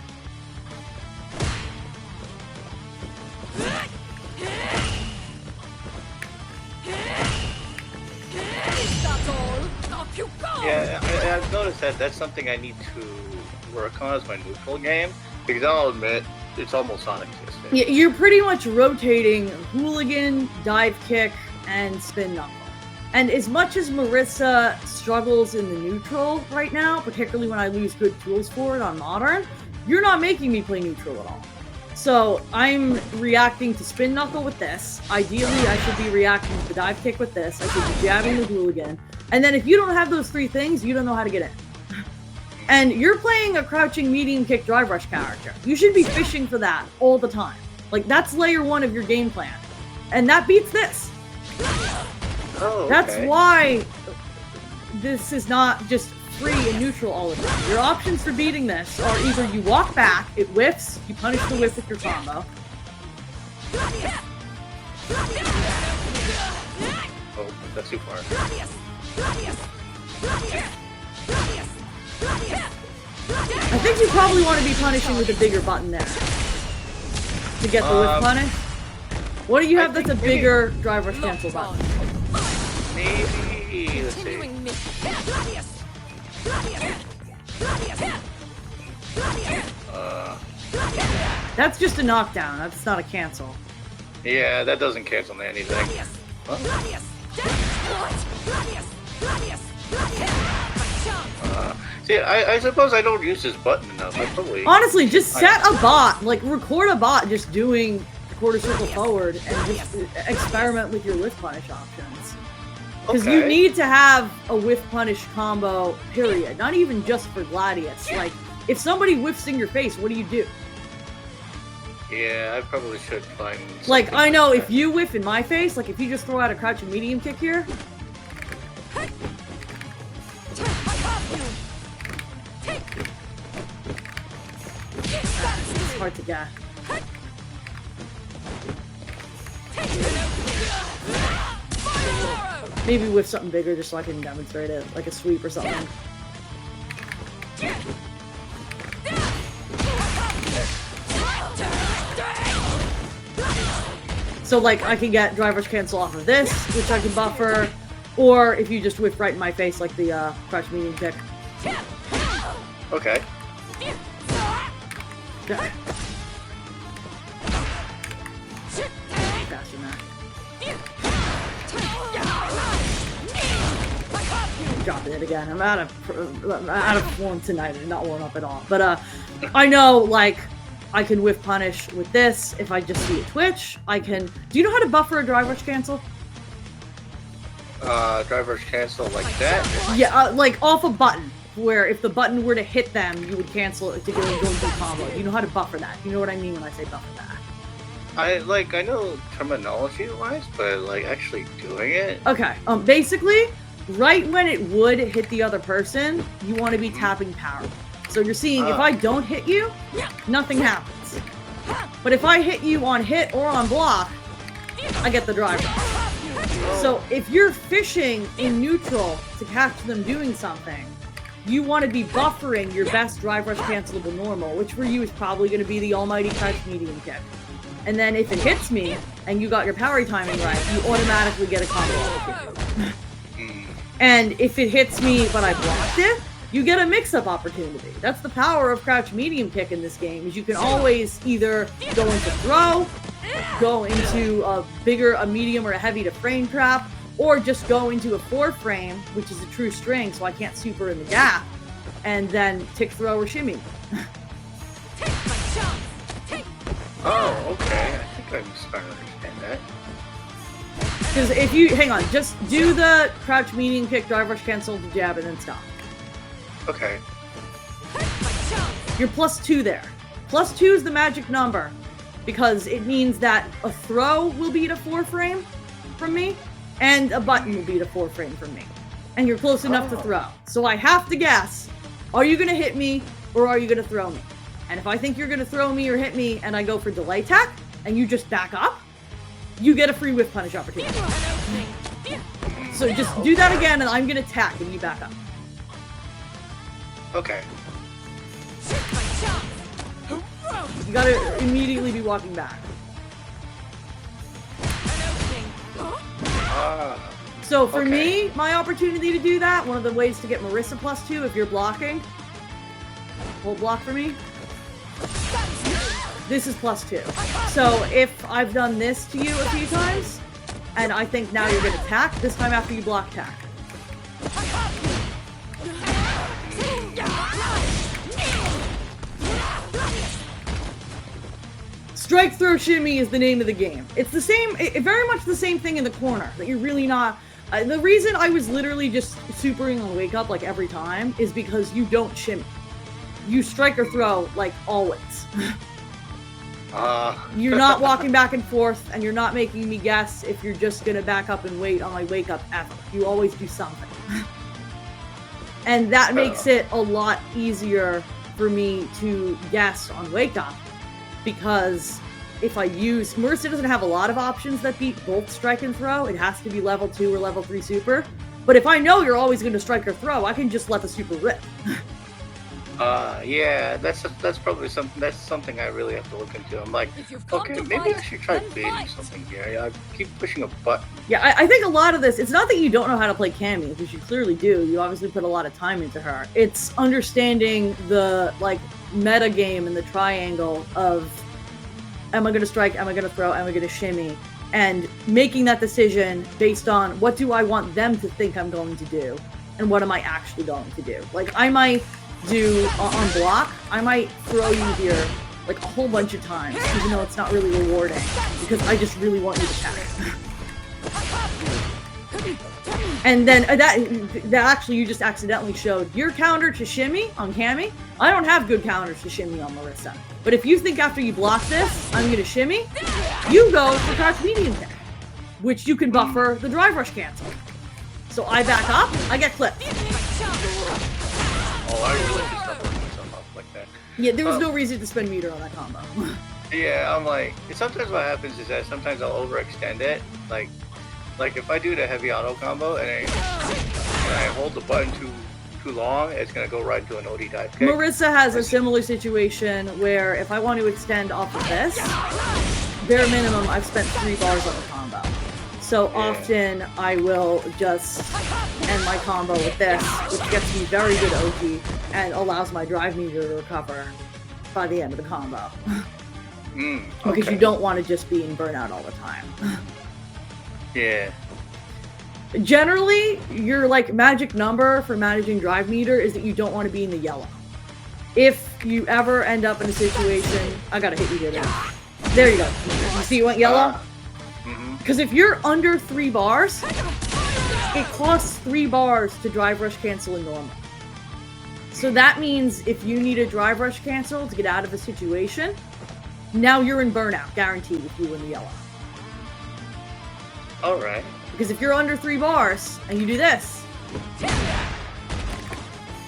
Yeah, I've noticed that that's something I need to work on as my neutral game, because I'll admit, it's almost non-existent.
Yeah, you're pretty much rotating hooligan, dive kick, and spin knuckle. And as much as Marisa struggles in the neutral right now, particularly when I lose good tools for it on modern, you're not making me play neutral at all. So I'm reacting to spin knuckle with this. Ideally, I should be reacting to the dive kick with this. I should be jabbing the hooligan. And then if you don't have those three things, you don't know how to get in. And you're playing a crouching medium kick drive rush character. You should be fishing for that all the time. Like, that's layer one of your game plan. And that beats this.
Oh,
That's
okay.
why this is not just free and neutral all the time. Your options for beating this are either you walk back, it whiffs, you punish the whiff with your combo.
Oh, that's too far.
I think you probably want to be punishing with a bigger button there to get the whiff punish. What do you have that's a bigger driver's cancel button?
Maybe. Let's see.
Continuing me.
That's just a knockdown. That's not a cancel.
Yeah, that doesn't cancel anything. See, I suppose I don't use this button enough. I probably.
Honestly, just set a bot. Like, record a bot just doing quarter circle forward and just experiment with your whiff punish options. Because you need to have a whiff punish combo, period. Not even just for Gladius. Like, if somebody whiffs in your face, what do you do?
Yeah, I probably should find.
Like, I know if you whiff in my face, like if you just throw out a crouch and medium kick here. It's hard to get. Maybe whiff something bigger just so I can demonstrate it, like a sweep or something. So, like, I can get driver's cancel off of this, which I can buffer, or if you just whiff right in my face, like the crouch medium kick.
Okay.
Okay. Faster than that. Dropping it again. I'm out of form tonight. I'm not warm up at all. But I know, like, I can whiff punish with this if I just see a twitch. I can. Do you know how to buffer a driver's cancel?
Driver's cancel like that?
Yeah, like off a button, where if the button were to hit them, you would cancel it to go into a combo. You know how to buffer that. You know what I mean when I say buffer that.
I know terminology wise, but like actually doing it.
Okay. Basically, right when it would hit the other person, you want to be tapping power. So you're seeing if I don't hit you, nothing happens. But if I hit you on hit or on block, I get the driver. So if you're fishing in neutral to catch them doing something, you want to be buffering your best drive rush cancelable normal, which for you is probably going to be the almighty crouch medium kick. And then if it hits me and you got your power timing right, you automatically get a combo opportunity. And if it hits me but I blocked it, you get a mix-up opportunity. That's the power of crouch medium kick in this game, is you can always either go into throw, go into a medium or a heavy to frame trap, or just go into a 4-frame, which is a true string, so I can't super in the gap, and then tick throw or shimmy.
Oh, okay. I think I'm starting to understand that.
Because if you, hang on, just do the crouch medium kick, drive rush cancel, the jab, and then stop.
Okay.
You're +2 there. +2 is the magic number, because it means that a throw will beat a 4-frame from me, and a button will beat a 4-frame from me. And you're close enough to throw. So I have to guess, are you going to hit me, or are you going to throw me? And if I think you're going to throw me or hit me, and I go for delay tech, and you just back up, you get a free whiff punish opportunity. So just do that again, and I'm going to tack, and you back up.
Okay.
You gotta immediately be walking back. So for me, my opportunity to do that, one of the ways to get Marisa +2 if you're blocking, hold block for me. This is +2. So if I've done this to you a few times, and I think now you're gonna tack, this time after you block tack. Strike, throw, shimmy is the name of the game. It's the same, very much the same thing in the corner, that you're really not... the reason I was literally just supering on wake up like every time is because you don't shimmy. You strike or throw like always. You're not walking back and forth, and you're not making me guess if you're just gonna back up and wait on my wake up ever. You always do something. And that makes it a lot easier for me to guess on wake up, because if I use... Marisa doesn't have a lot of options that beat both strike and throw. It has to be level 2 or level 3 super. But if I know you're always going to strike or throw, I can just let the super rip.
Yeah, that's probably something I really have to look into. I'm like, okay, maybe I should try baiting something here. I keep pushing a button.
Yeah, I think a lot of this, it's not that you don't know how to play Cammy, because you clearly do. You obviously put a lot of time into her. It's understanding the, like, meta game and the triangle of, am I going to strike, am I going to throw, am I going to shimmy? And making that decision based on what do I want them to think I'm going to do, and what am I actually going to do. Like, I might do on block, I might throw you here like a whole bunch of times, even though it's not really rewarding, because I just really want you to catch. And then that actually, you just accidentally showed your counter to shimmy on Cammy. I don't have good counters to shimmy on Marisa. But if you think after you block this, I'm gonna shimmy, you go for crouch medium kick, which you can buffer the drive rush cancel. So I back up, I get clipped.
Oh, I really just stopped working myself up like that.
Yeah, there was no reason to spend meter on that combo.
Yeah, I'm like, sometimes what happens is that sometimes I'll overextend it. Like if I do the heavy auto combo and I hold the button too long, it's gonna go right into an OD dive kick.
Marisa has a similar situation where if I want to extend off of this, bare minimum, I've spent 3 bars on the combo. So often I will just end my combo with this, which gets me very good OG and allows my drive meter to recover by the end of the combo. Because you don't want to just be in burnout all the time.
Yeah.
Generally, your like magic number for managing drive meter is that you don't want to be in the yellow. If you ever end up in a situation, I gotta hit you here. There you go. You see, you went yellow. Because if you're under 3 bars, it costs 3 bars to drive rush cancel in normal. So that means if you need a drive rush cancel to get out of a situation, now you're in burnout, guaranteed, if you win the yellow.
Alright.
Because if you're under 3 bars and you do this,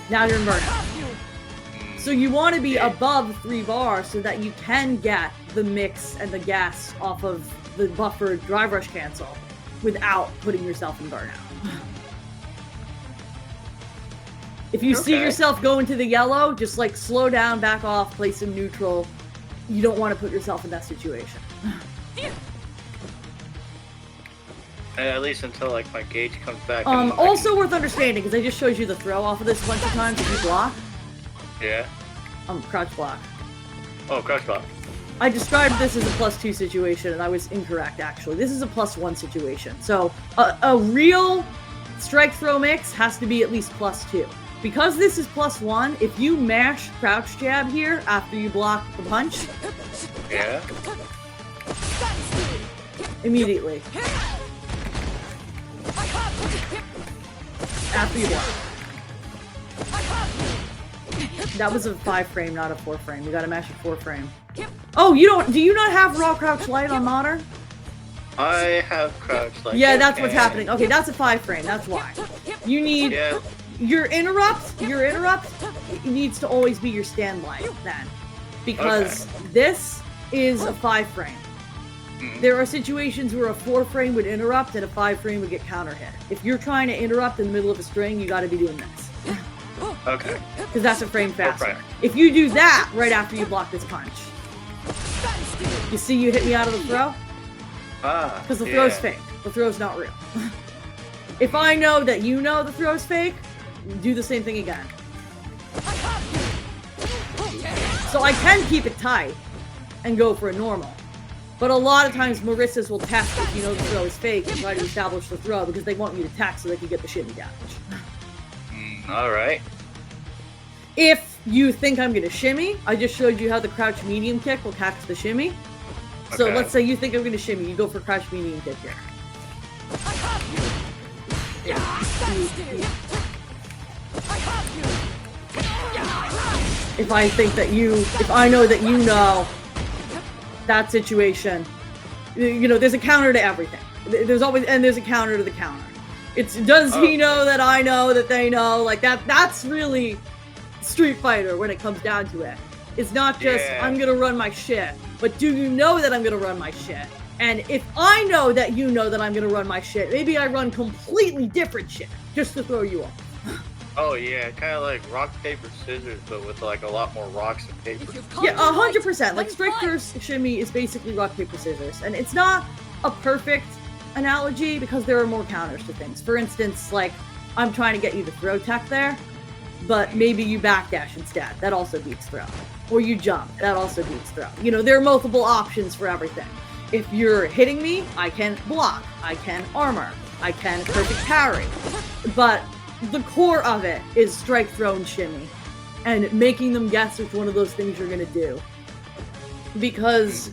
now you're in burnout. So you want to be above 3 bars so that you can get the mix and the gas off of the buffered drive rush cancel without putting yourself in burnout. If you see yourself go into the yellow, just like slow down, back off, play some neutral. You don't want to put yourself in that situation.
At least until like my gauge comes back.
Also worth understanding, because I just showed you the throw off of this a bunch of times if you block.
Yeah.
Crouch block.
Oh, crouch block.
I described this as a +2 situation, and I was incorrect, actually. This is a +1 situation. So, a real strike throw mix has to be at least +2. Because this is +1, if you mash crouch jab here after you block the punch...
Yeah?
Immediately. After you block. That was a 5 frame, not a 4 frame. You gotta mash a 4 frame. Oh, do you not have raw crouch light on modern?
I have crouch light.
Yeah, that's what's happening. Okay, that's a 5 frame, that's why. You need...
Yeah.
Your interrupt it needs to always be your stand light then. Because this is a 5 frame. There are situations where a 4 frame would interrupt and a 5 frame would get counter hit. If you're trying to interrupt in the middle of a string, you gotta be doing this.
Okay.
Because that's a frame faster. If you do that right after you block this punch. You see you hit me out of the throw? Because the throw's fake. The throw's not real. If I know that you know the throw's fake, do the same thing again. So I can keep it tight and go for a normal. But a lot of times Marissa's will test if you know the throw is fake and try to establish the throw because they want you to tack so they can get the shimmy damage.
Alright.
If you think I'm gonna shimmy, I just showed you how the crouch medium kick will catch the shimmy. So let's say you think I'm gonna shimmy, you go for crouch medium kick here. If I know that you know that situation, you know, there's a counter to everything. There's a counter to the counter. It's does he know that I know that they know, like that's really Street Fighter when it comes down to it. It's not just I'm gonna run my shit, but do you know that I'm gonna run my shit? And if I know that you know that I'm gonna run my shit, maybe I run completely different shit just to throw you off.
Oh yeah, kind of like rock, paper, scissors, but with like a lot more rocks and paper.
Yeah, 100%. Like Strike First Shimmy is basically rock, paper, scissors. And it's not a perfect analogy because there are more counters to things. For instance, like I'm trying to get you to throw tech there, but maybe you backdash instead. That also beats throw. Or you jump. That also beats throw. You know, there are multiple options for everything. If you're hitting me, I can block. I can armor. I can perfect parry. But the core of it is strike, throw, and shimmy. And making them guess which one of those things you're gonna do. Because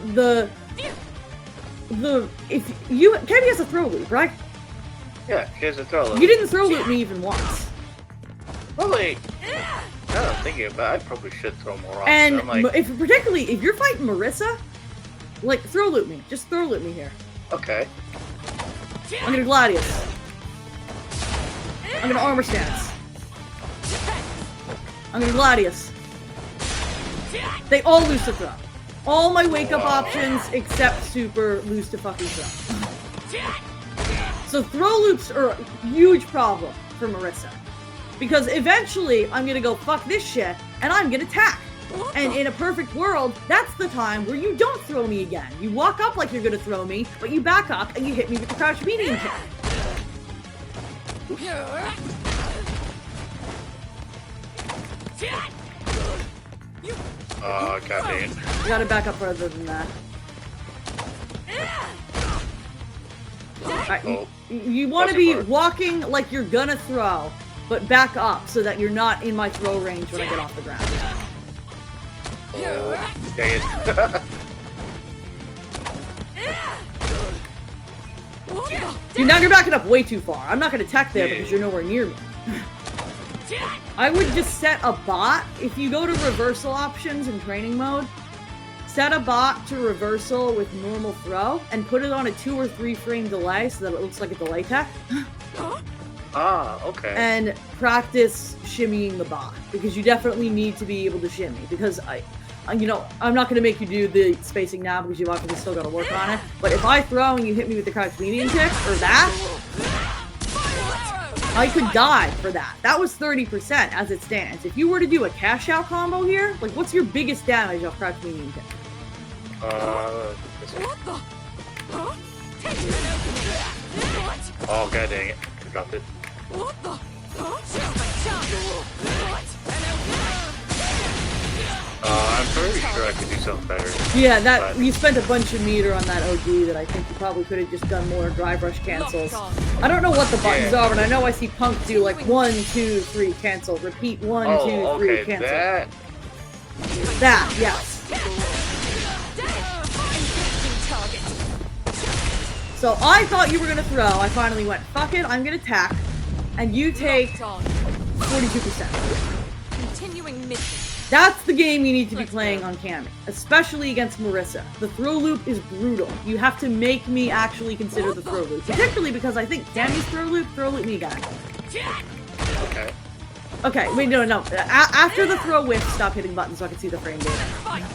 Cammy has a throw loop, right?
Yeah, she has a throw loop.
You didn't throw loop me even once.
Probably. Now I'm thinking about it, I probably should throw more off.
And
I'm like,
if you're fighting Marisa, like throw loop me. Just throw loop me here.
okay.
I'm gonna Gladius. I'm gonna armor stance. I'm gonna Gladius. They all lose to throw. All my wake up options except super lose to fucking throw. So throw loops are a huge problem for Marisa. Because eventually I'm gonna go fuck this shit and I'm gonna attack. And in a perfect world, that's the time where you don't throw me again. You walk up like you're gonna throw me, but you back up and you hit me with the crouch medium kick.
Oh, god dang it.
You gotta back up further than that. Alright, you want to be walking like you're gonna throw, but back up so that you're not in my throw range when I get off the ground.
Oh, dang it.
Dude, now you're backing up way too far. I'm not gonna attack there because you're nowhere near me. I would just set a bot. If you go to reversal options in training mode, set a bot to reversal with normal throw and put it on a 2 or 3 frame delay so that it looks like a delay tech.
Ah, okay.
And practice shimmying the bot because you definitely need to be able to shimmy because I'm not going to make you do the spacing now because you've obviously still got to work on it. But if I throw and you hit me with the crouch medium kick or that, I could die for that. That was 30% as it stands. If you were to do a cash out combo here, like what's your biggest damage off crouch medium kick?
Oh, god dang it. I dropped it. I'm pretty sure I could do something better.
Yeah, you spent a bunch of meter on that OD that I think you probably could have just done more drive rush cancels. I don't know what the buttons are, but I know I see Punk do like 1, 2, 3 cancel, repeat 1, 2, 3 cancel. That, yes. So I thought you were gonna throw. I finally went, fuck it, I'm gonna attack, and you take 42%.
Continuing mission.
That's the game you need to be playing on Cammy, especially against Marisa. The throw loop is brutal. You have to make me actually consider the throw loop, particularly because I think Cammy's throw loop me again.
Okay.
Okay, wait, no. After the throw whiff, stop hitting buttons so I can see the frame data.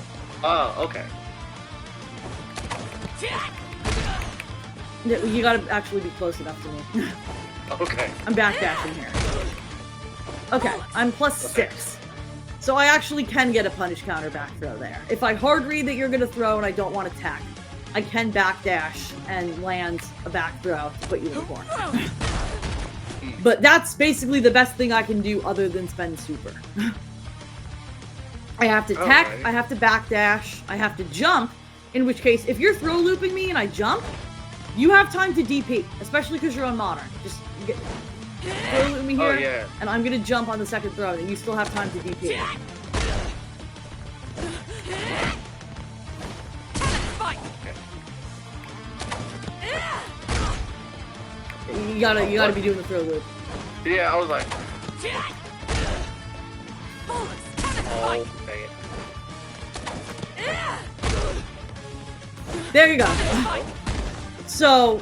Oh, okay.
You gotta actually be close enough to me.
Okay.
I'm backdashing here. Okay, I'm +6. So I actually can get a punish counter back throw there. If I hard read that you're gonna throw and I don't want to attack, I can backdash and land a back throw to put you in the corner. But that's basically the best thing I can do other than spend super. I have to tech, I have to backdash, I have to jump, in which case, if you're throw looping me and I jump, you have time to DP, especially because you're on modern. Just get throw loop me here, and I'm gonna jump on the second throw, and you still have time to DP. You gotta be doing the throw loop.
Yeah, I was like... Oh, dang it.
There you go. So,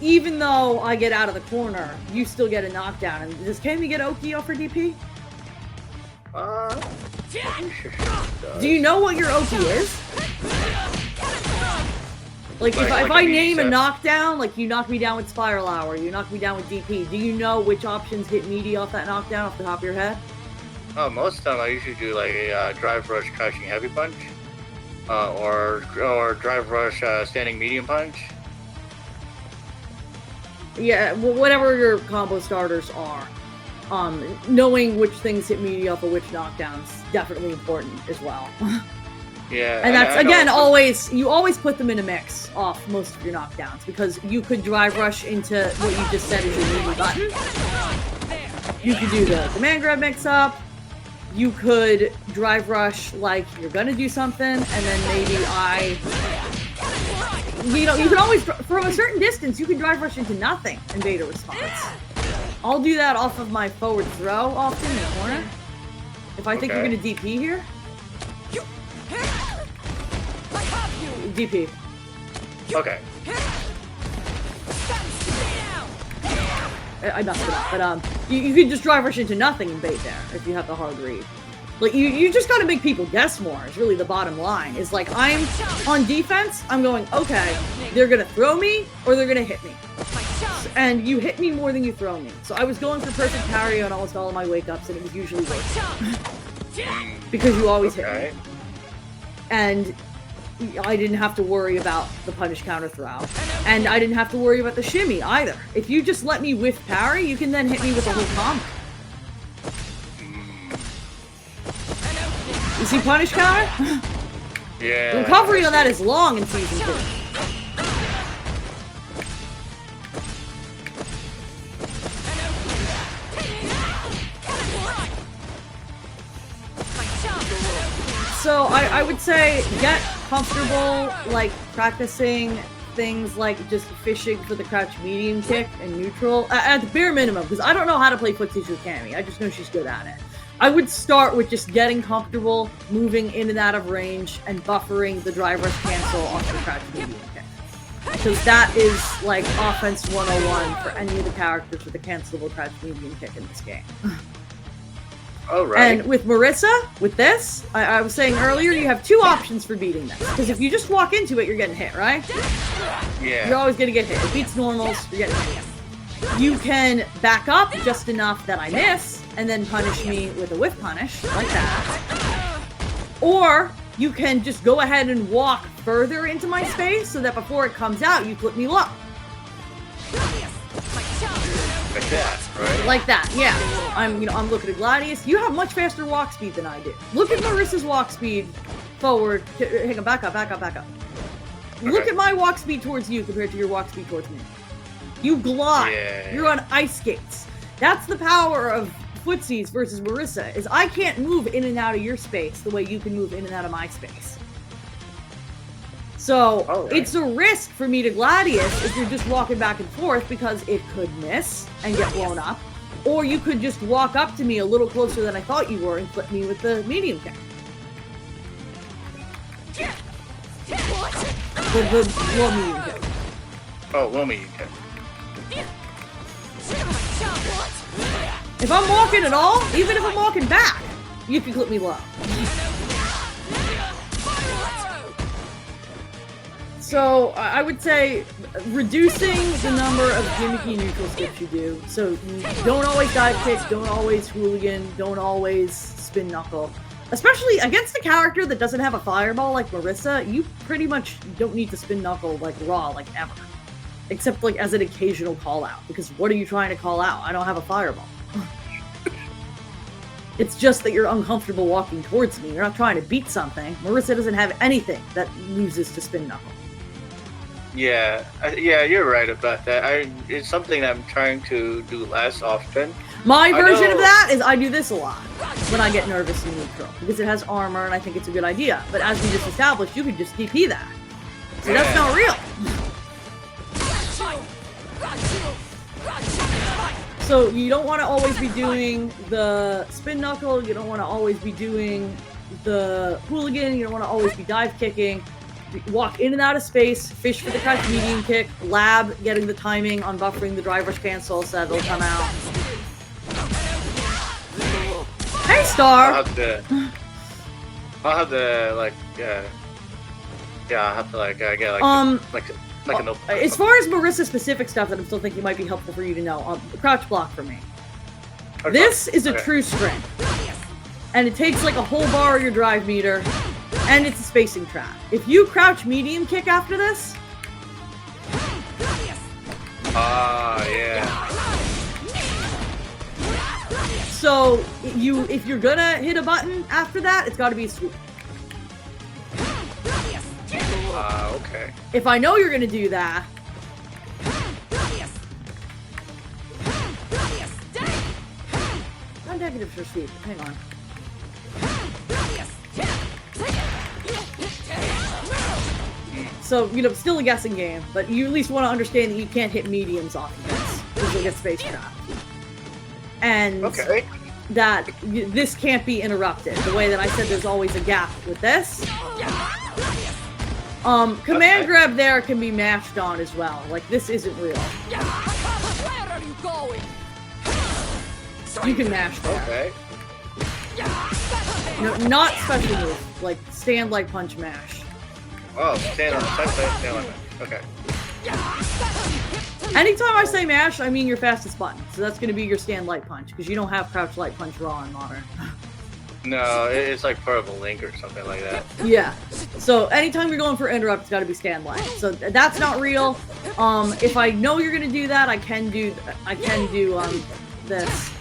even though I get out of the corner, you still get a knockdown. And does Cammy get Oki off her DP?
Pretty sure she does.
Do you know what your Oki is? Like, if
Like
I
a
name a
Marisa?
knockdown, like you knock me down with Spiral Hour, you knock me down with DP, do you know which options hit meaty off that knockdown off the top of your head?
Oh, most of the time I usually do like a drive rush crashing heavy punch, or drive rush standing medium punch.
Yeah, well, whatever your combo starters are. Knowing which things hit meaty off of which knockdowns definitely important as well.
Yeah,
And that's,
I know-
again, you always put them in a mix off most of your knockdowns, because you could drive rush into what you just said is your meaty button. You could do the command grab mix up. You could drive rush like you're gonna do something, and then maybe you can always, from a certain distance, you can drive rush into nothing and bait a response. I'll do that off of my forward throw often in the corner. If I think you're
Okay.
gonna DP here. DP.
Okay.
I messed it up, but you can just drive rush into nothing and bait there if you have the hard read. Like you just gotta make people guess more. Is really the bottom line. Is like I'm on defense. I'm going okay. They're gonna throw me or they're gonna hit me, and you hit me more than you throw me. So I was going for perfect parry on almost all of my wake ups, and it was usually working because you always hit me,
Okay.
and I didn't have to worry about the punish counter throw, and I didn't have to worry about the shimmy either. If you just let me whiff parry, you can then hit me with a whole combo. You see punish counter?
Yeah.
The recovery on that is long in season 2. So I would say get comfortable, like, practicing things like just fishing for the crouch medium kick and neutral at the bare minimum, because I don't know how to play footsies with Cammy. I just know she's good at it. I would start with just getting comfortable, moving in and out of range, and buffering the driver's cancel off the crouch medium kick. Because that is like offense 101 for any of the characters with a cancelable crouch medium kick in this game.
Oh, right.
And with Marisa, with this, I was saying earlier, you have two options for beating this. Because if you just walk into it, you're getting hit, right?
Yeah.
You're always going to get hit. It beats normals, you're getting hit. You can back up just enough that I miss, and then punish me with a whiff punish, like that. Or you can just go ahead and walk further into my space so that before it comes out, you flip me low.
Like that, right?
Like that, yeah. I'm looking at Gladius. You have much faster walk speed than I do. Look at Marissa's walk speed forward. Hang on, back up. Look
Okay.
at my walk speed towards you compared to your walk speed towards me. You glide.
Yeah.
You're on ice skates. That's the power of footsies versus Marisa, is I can't move in and out of your space the way you can move in and out of my space. So
All right.
it's a risk for me to Gladius if you're just walking back and forth, because it could miss and get blown up. Or you could just walk up to me a little closer than I thought you were and flip me with the medium kick. The low medium kick.
Oh, Wilmy, you can.
If I'm walking at all, even if I'm walking back, you can clip me low. So I would say reducing the number of gimmicky neutral skips you do. So you don't always dive kick, don't always hooligan, don't always spin knuckle. Especially against a character that doesn't have a fireball like Marisa, you pretty much don't need to spin knuckle like raw, like ever. Except like as an occasional call out. Because what are you trying to call out? I don't have a fireball. It's just that you're uncomfortable walking towards me. You're not trying to beat something. Marisa doesn't have anything that loses to spin knuckle.
Yeah, yeah, you're right about that. It's something that I'm trying to do less often.
My version
know.
of that is I do this a lot when I get nervous in neutral. Because it has armor and I think it's a good idea. But as we just established, you could just DP that. So that's not real. So you don't want to always be doing the spin knuckle, you don't want to always be doing the hooligan, you don't want to always be dive kicking. walk in and out of space, fish for the crouch medium kick, lab getting the timing on buffering the driver's cancel so that it'll come out. Hey, Star!
I'll have to like, yeah, I'll have to like, get like a notebook.
As far as Marisa specific stuff that I'm still thinking might be helpful for you to know, crouch block for me.
Okay.
This is a true string. And it takes like a whole bar of your drive meter, and it's a spacing trap. If you crouch medium kick after this...
yeah.
So, if you're gonna hit a button after that, it's gotta be a sweep.
Okay.
If I know you're gonna do that... Not negative for sweep. Hang on. So, still a guessing game, but you at least want to understand that you can't hit mediums off of this, because you'll get space trapped. And that this can't be interrupted. The way that I said there's always a gap with this. Command grab there can be mashed on as well. Like, this isn't real.
Where are you going?
You can mash there.
Okay.
No, not special move. Like, stand like punch mash.
Oh, stand on the side, stand on that. Okay.
Anytime I say mash, I mean your fastest button. So that's going to be your stand light punch, because you don't have crouch light punch raw in modern.
No, it's like part of a link or something like that.
Yeah. So anytime you're going for interrupt, it's got to be stand light. So that's not real. If I know you're going to do that, I can do this.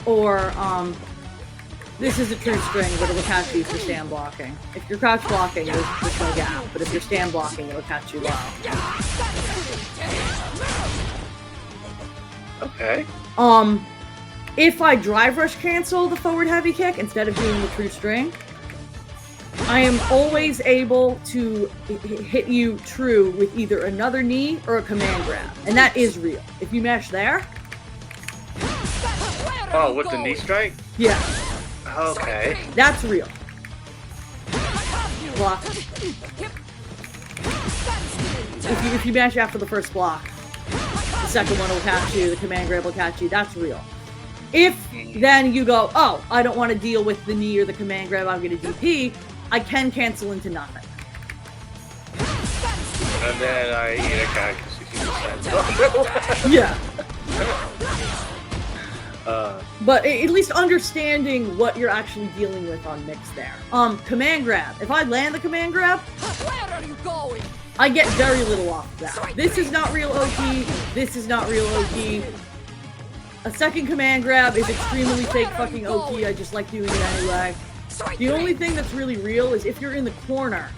Or this is a true string, but it'll catch you for stand blocking. If you're crouch blocking, there's no gap. But if you're stand blocking, it'll catch you low.
Okay.
If I drive rush cancel the forward heavy kick instead of doing the true string, I am always able to hit you true with either another knee or a command grab. And that is real. If you mash there...
Oh, with the knee strike?
Yeah.
Okay.
That's real. Block. If you mash after the first block, the second one will catch you, the command grab will catch you, that's real. If then you go, oh, I don't want to deal with the knee or the command grab, I'm going to DP, I can cancel into nothing.
And then I eat a cactus.
Yeah. But at least understanding what you're actually dealing with on mix there. Command grab. If I land the command grab,
Where are you going?
I get very little off of that. This is not real OT. This is not real OT. A second command grab is extremely fake fucking OT. I just like doing it anyway. The only thing that's really real is if you're in the corner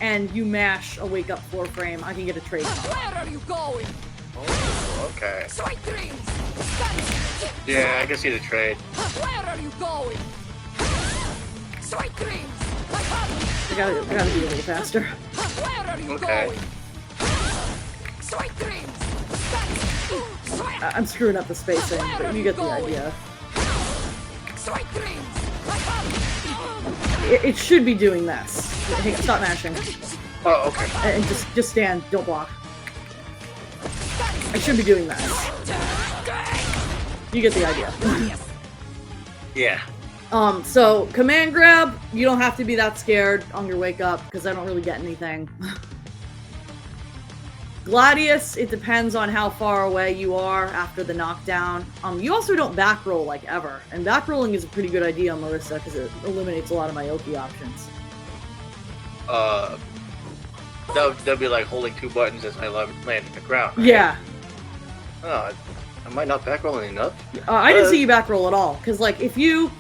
and you mash a wake up floor frame, I can get a trade on.
Where are you going?
Oh, okay.
Sweet dreams.
Yeah, I can see the trade.
Where are you going? Sweet dreams.
I gotta be a little faster.
Where are you
Okay.
going? Sweet dreams.
I'm screwing up the spacing, but you get the idea.
Sweet dreams.
It should be doing this. Hey, stop mashing.
Oh, okay.
And just stand, don't block. I should be doing this. You get the idea.
Yeah.
So command grab, you don't have to be that scared on your wake up, because I don't really get anything. Gladius, it depends on how far away you are after the knockdown. You also don't back roll like ever, and back rolling is a pretty good idea on Marisa because it eliminates a lot of my Oki options.
That'll be like holding two buttons as I land on the ground. Right?
Yeah.
Oh, am I not back rolling enough?
I didn't see you back roll at all, because like if you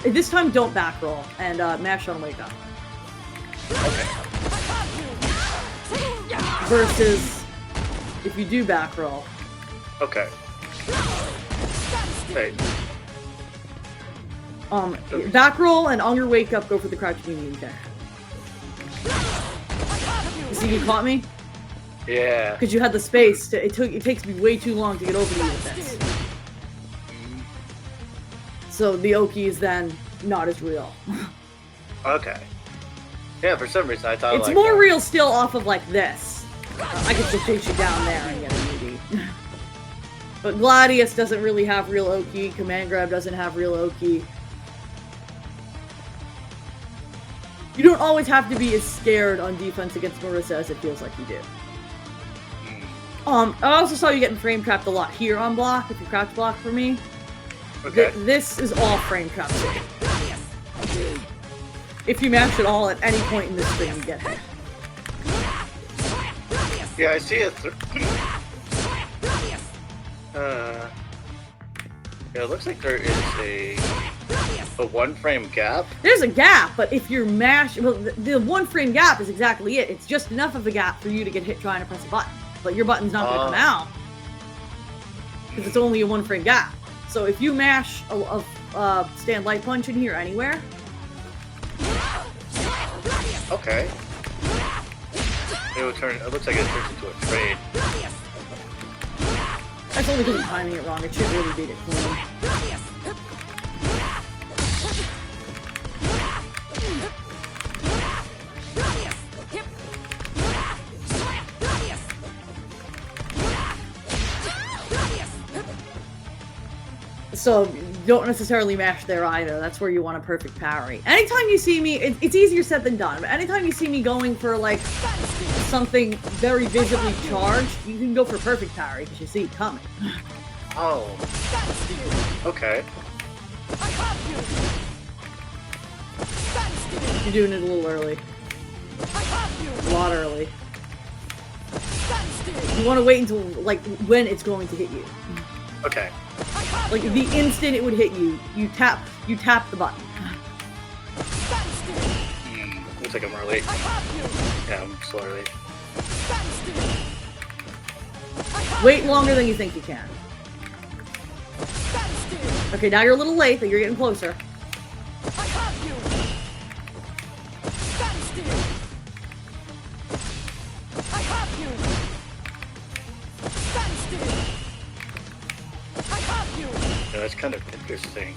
this time don't back roll and mash on wake up.
Okay.
Versus if you do back roll.
Okay. Hey.
Back roll and on your wake up, go for the crouch medium kick. You see, you caught me?
Yeah.
Because you had the space. It takes me way too long to get over to you with this. So the Oki is then not as real.
Okay. Yeah, for some reason I thought
It's
like
more real still off of like this. I could just chase you down there and get a beauty. But Gladius doesn't really have real Oki. Command Grab doesn't have real Oki. You don't always have to be as scared on defense against Marisa as it feels like you do. I also saw you getting frame trapped a lot here on block, if you crouch block for me.
Okay.
This is all frame trap safe. If you mash it all at any point in this stream, you get hit.
Yeah, I see it. Yeah, it looks like there is a one frame gap.
There's a gap, but if you're well, the one frame gap is exactly it. It's just enough of a gap for you to get hit trying to press a button. But your button's not going to come out. Because it's only a one frame gap. So if you mash a stand light punch in here anywhere.
Okay. It looks like it turns into a trade.
That's only because I'm timing it wrong. It should really beat it clean. So don't necessarily mash there either. That's where you want a perfect parry. Anytime you see me, it's easier said than done, but anytime you see me going for like something very visibly charged, you can go for perfect parry because you see it coming.
Oh. Okay.
You're doing it a little early. A lot early. You want to wait until like when it's going to hit you.
Okay.
Like the instant it would hit you, you tap the button.
Looks like I'm early. Yeah, I'm still early.
Wait longer than you think you can. Okay, now you're a little late, but you're getting closer.
Yeah, that's kind of interesting.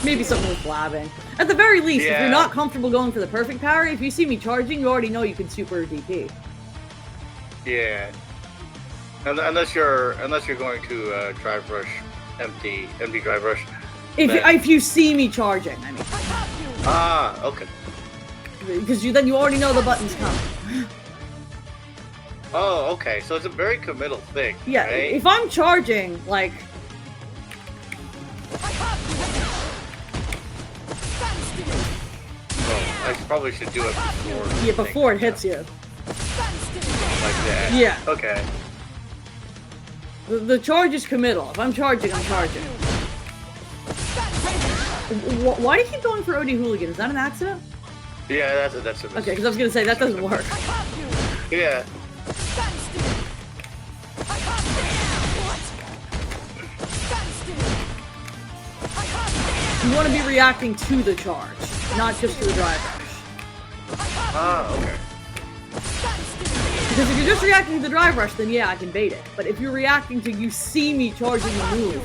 Maybe something with blabbing. At the very least, if
Yeah.
you're not comfortable going for the perfect parry, if you see me charging, you already know you can super DP.
Yeah. Unless you're going to drive rush, empty drive rush.
If you see me charging, I mean.
Ah, okay.
Because then you already know the button's coming.
Oh, okay. So it's a very committal thing.
Yeah,
right?
if I'm charging, like.
Oh, I probably should do it before.
Yeah, before it hits you.
Like that.
Yeah.
Okay.
The charge is committal. If I'm charging, I'm charging. Why do you keep going for OD Hooligan? Is that an accident?
Yeah, that's a
Okay, because I was gonna say that doesn't work.
Yeah.
You want to be reacting to the charge, not just to the drive rush.
Ah, okay.
Because if you're just reacting to the drive rush, then yeah, I can bait it. But if you're reacting to you see me charging the move,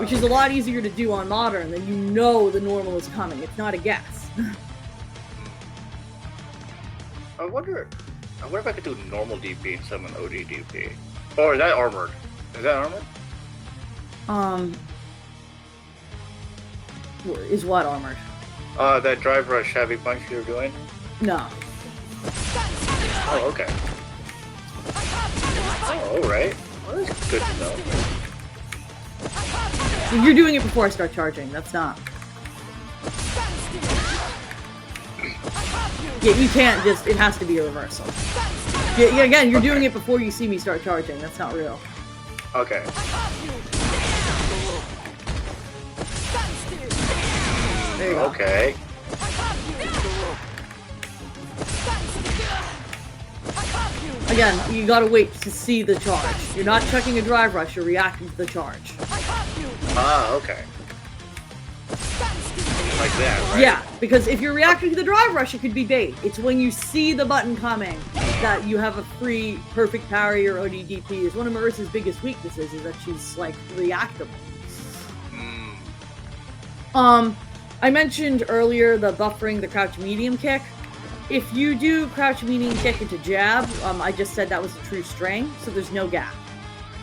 which is a lot easier to do on Modern, then you know the normal is coming. It's not a guess.
I wonder if I could do normal DP and summon OD DP. Or is that armored? Is that armored?
Is what armored?
That drive rush heavy punch you're doing?
No.
Oh, okay. Oh, alright. Well, that's good to know.
You're doing it before I start charging. That's not. Yeah, you can't just. It has to be a reversal. Yeah, again, you're doing it before you see me start charging. That's not real.
Okay.
There you go.
Okay.
Again, you gotta wait to see the charge. You're not checking a drive rush, you're reacting to the charge.
Ah, okay. Like that, right?
Yeah, because if you're reacting to the drive rush, it could be bait. It's when you see the button coming that you have a free perfect parry or ODDP is one of Marisa's biggest weaknesses, is that she's like reactable. I mentioned earlier the buffering the crouch medium kick. If you do crouch medium kick into jab, I just said that was a true string, so there's no gap.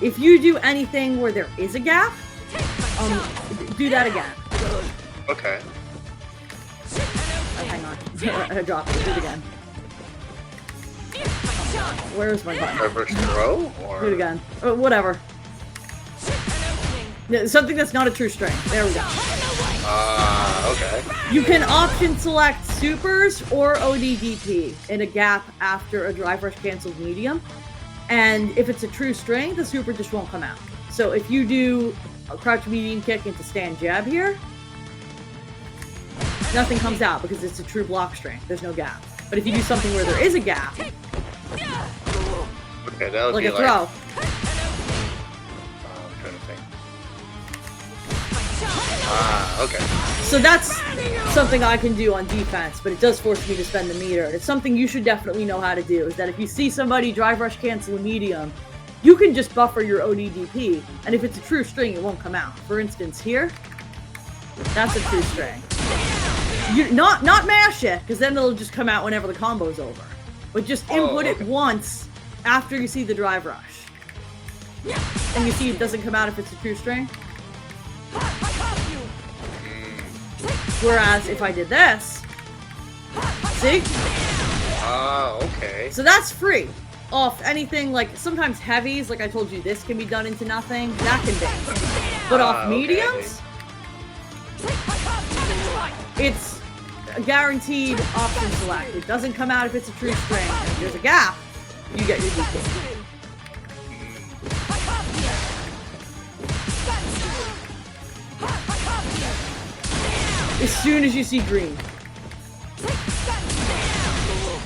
If you do anything where there is a gap, do that again.
Okay.
Oh, hang on. I dropped it. Do it again. Where's my button?
Reverse throw? Or...
Do it again. Whatever. Something that's not a true string. There we go.
Okay.
You can option select supers or ODDP in a gap after a drive rush canceled medium. And if it's a true string, the super just won't come out. So if you do a crouch medium kick into stand jab here, nothing comes out because it's a true block string. There's no gap. But if you do something where there is a gap,
okay, that would
like
be
a throw.
I'm trying to think. Okay.
So that's something I can do on defense, but it does force me to spend the meter. And it's something you should definitely know how to do, is that if you see somebody drive rush cancel a medium, you can just buffer your ODDP, and if it's a true string, it won't come out. For instance, here, that's a true string. You not mash it, because then it'll just come out whenever the combo's over. But just input it once after you see the drive rush. And you see it doesn't come out if it's a true string. Whereas if I did this, see?
Okay.
So that's free. Off anything like, sometimes heavies, like I told you, this can be done into nothing. That can be. But off mediums, it's a guaranteed option select. It doesn't come out if it's a true string. And if there's a gap, you get your DK. As soon as you see green.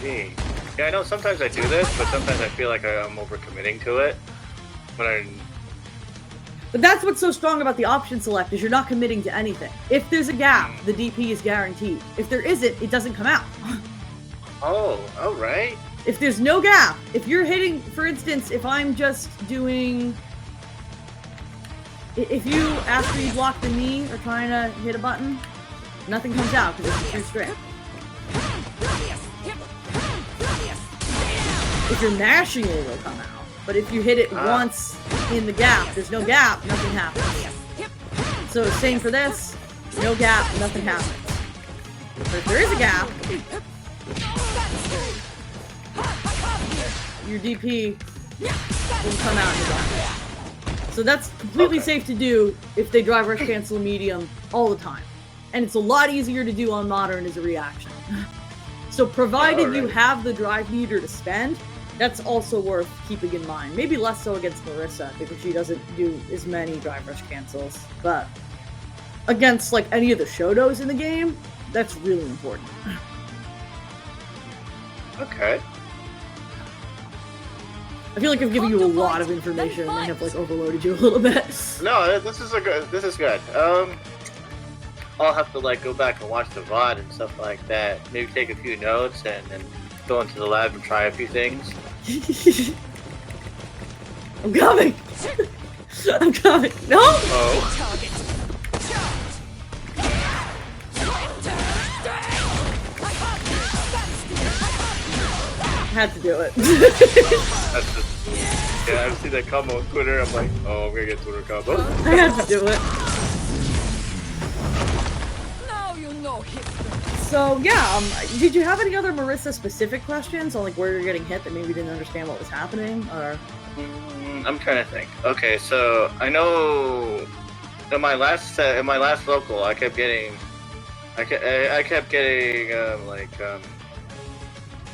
Yeah, I know sometimes I do this, but sometimes I feel like I'm overcommitting to it. But
that's what's so strong about the option select, is you're not committing to anything. If there's a gap, the DP is guaranteed. If there isn't, it doesn't come out.
Oh, alright.
If there's no gap, if you're hitting, for instance, if I'm just doing... If you, after you block the knee, are trying to hit a button, nothing comes out because it's a true string. If you're mashing it, it'll come out. But if you hit it once in the gap, there's no gap, nothing happens. So same for this, no gap, nothing happens. But if there is a gap, your DP will come out in the gap. So that's completely safe to do if they drive rush cancel a medium all the time. And it's a lot easier to do on modern as a reaction. So provided you have the drive meter to spend, that's also worth keeping in mind. Maybe less so against Marisa, because she doesn't do as many drive rush cancels. But against like any of the Shotos in the game, that's really important.
Okay.
I feel like I've given you a lot of information and I have like overloaded you a little bit.
No, this is good. I'll have to like go back and watch the VOD and stuff like that. Maybe take a few notes and then go into the lab and try a few things.
I'm coming! I'm coming! No!
Oh.
I had to do it.
That's just, yeah, I've seen that combo on Twitter. I'm like, oh, I'm gonna get Twitter combo.
I had to do it.
Now you know him.
So yeah, did you have any other Marisa specific questions on like where you're getting hit that maybe you didn't understand what was happening, or?
I'm trying to think. Okay, so I know in my last local, I kept getting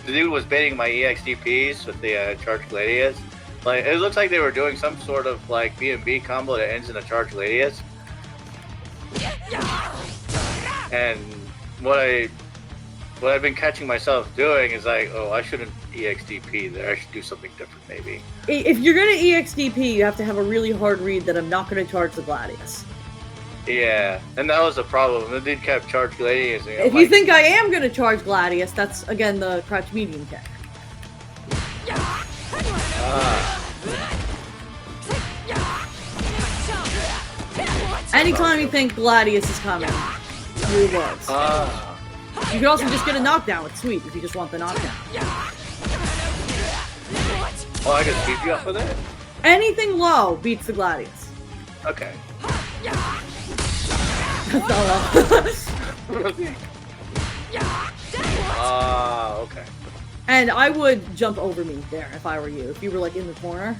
the dude was baiting my EXDPs with the charged gladius. Like it looks like they were doing some sort of like B&B combo that ends in a charged gladius. And what I've been catching myself doing is like, oh, I shouldn't EXDP there. I should do something different, maybe.
If you're gonna EXDP, you have to have a really hard read that I'm not gonna charge the gladius.
Yeah, and that was the problem. The dude kept charged gladius.
If you think I am gonna charge gladius, that's again the crouch medium kick. Anytime you think Gladius is coming, you lose. You could also just get a knockdown with sweep if you just want the knockdown.
Oh, I can sweep you off of that?
Anything low beats the Gladius.
Okay.
That's not low.
Okay.
And I would jump over me there if I were you. If you were like in the corner.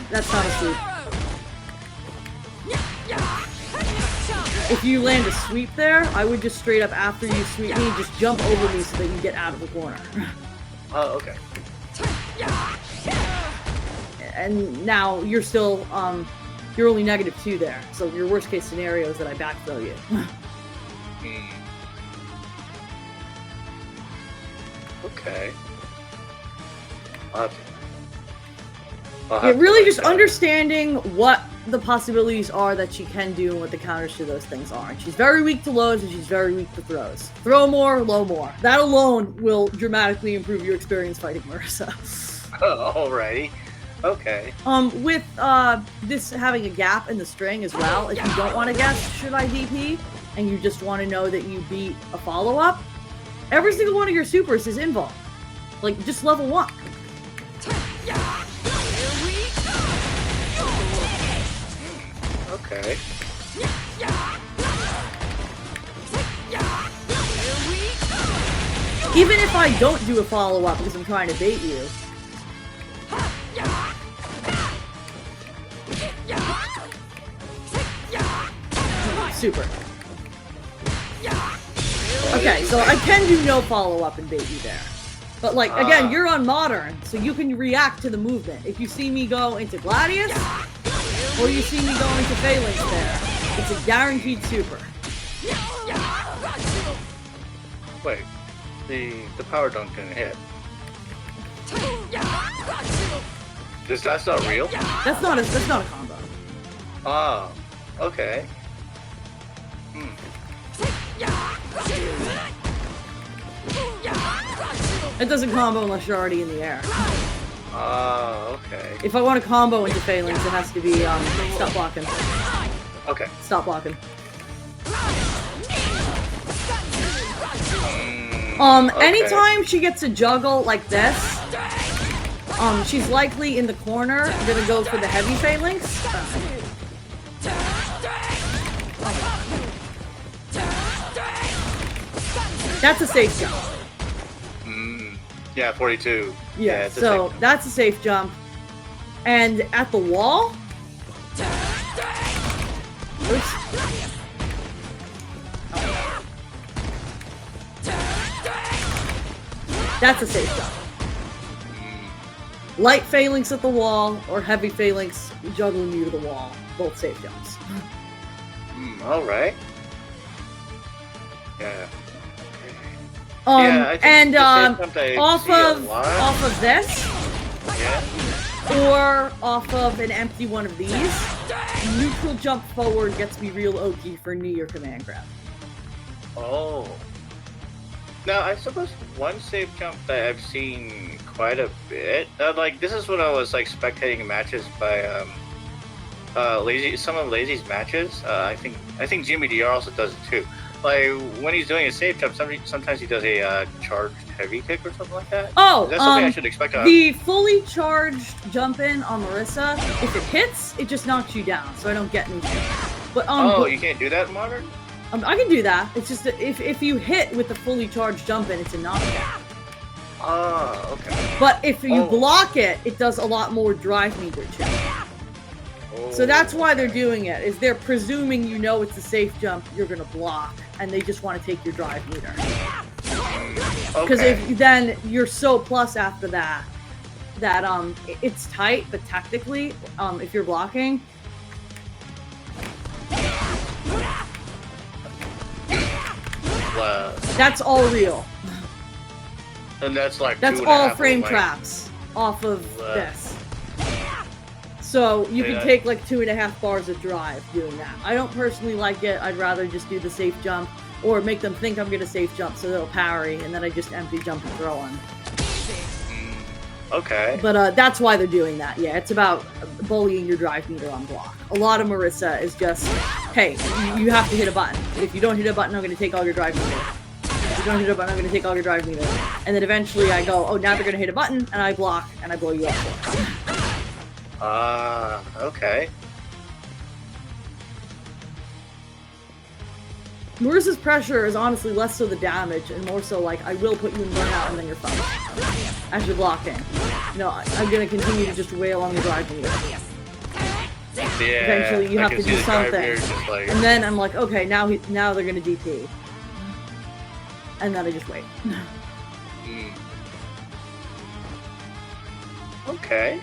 That's not a sweep. If you land a sweep there, I would just straight up after you sweep me, just jump over me so they can get out of the corner.
Oh, okay.
And now you're still, you're only -2 there. So your worst case scenario is that I back throw you.
Okay.
Really just understanding what the possibilities are that she can do and what the counters to those things are. And she's very weak to lows and she's very weak to throws. Throw more, low more. That alone will dramatically improve your experience fighting Marisa.
Alrighty. Okay.
With this having a gap in the string as well, if you don't want to guess should I DP and you just want to know that you beat a follow-up, every single one of your supers is involved. Like just level 1.
Okay.
Even if I don't do a follow-up because I'm trying to bait you. Super. Okay, so I can do no follow-up and bait you there. But like, again, you're on Modern, so you can react to the movement. If you see me go into Gladius, or you see me go into Phalanx there, it's a guaranteed super.
Wait. The power dunk didn't hit. That's not real?
That's not a combo.
Oh. Okay.
It doesn't combo unless you're already in the air.
Oh, okay.
If I want to combo into Phalanx, it has to be, stop blocking.
Okay.
Stop blocking.
Okay.
Anytime she gets a juggle like this, she's likely in the corner gonna go for the heavy Phalanx. That's a safe jump.
Yeah, 42.
Yeah,
it's a
so
safe
that's a safe jump. And at the wall... Oops. That's a safe jump. Light Phalanx at the wall, or heavy Phalanx juggling you to the wall. Both safe jumps.
Alright. Yeah.
Off of this, or off of an empty one of these, neutral jump forward gets me real oaky for knee or command grab.
Oh. Now, I suppose one safe jump that I've seen quite a bit, like, this is when I was, like, spectating matches by, some of Lazy's matches. I think Jimmy DR also does it too. Like, when he's doing a safe jump, sometimes he does a charged heavy kick or something like that.
Oh,
is that something I should expect?
The fully charged jump in on Marisa, if it hits, it just knocks you down, so I don't get anything. But
you can't do that in Modern?
I can do that. It's just that if you hit with the fully charged jump in, it's a knockdown.
Oh, okay.
But if you block it, it does a lot more drive meter check. So that's why they're doing it, is they're presuming you know it's a safe jump you're going to block, and they just want to take your drive meter. Because then you're so plus after that, it's tight, but technically, if you're blocking...
Wow.
That's all real.
And that's like
That's all frame traps off of this. So you can take like 2.5 bars of drive doing that. I don't personally like it. I'd rather just do the safe jump or make them think I'm going to safe jump so they'll parry and then I just empty jump and throw on.
Okay.
But that's why they're doing that. Yeah, it's about bullying your drive meter on block. A lot of Marisa is just, hey, you have to hit a button. If you don't hit a button, I'm going to take all your drive meter. If you don't hit a button, I'm going to take all your drive meter. And then eventually I go, oh, now they're going to hit a button, and I block, and I blow you up.
Okay.
Marisa's pressure is honestly less so the damage, and more so like, I will put you in burnout, and then you're fucked. As you're blocking. No, I'm going to continue to just wail on the drive meter.
Yeah,
Eventually you have to do something.
Like...
And then I'm like, okay, now they're going to DP. And then I just wait.
Okay.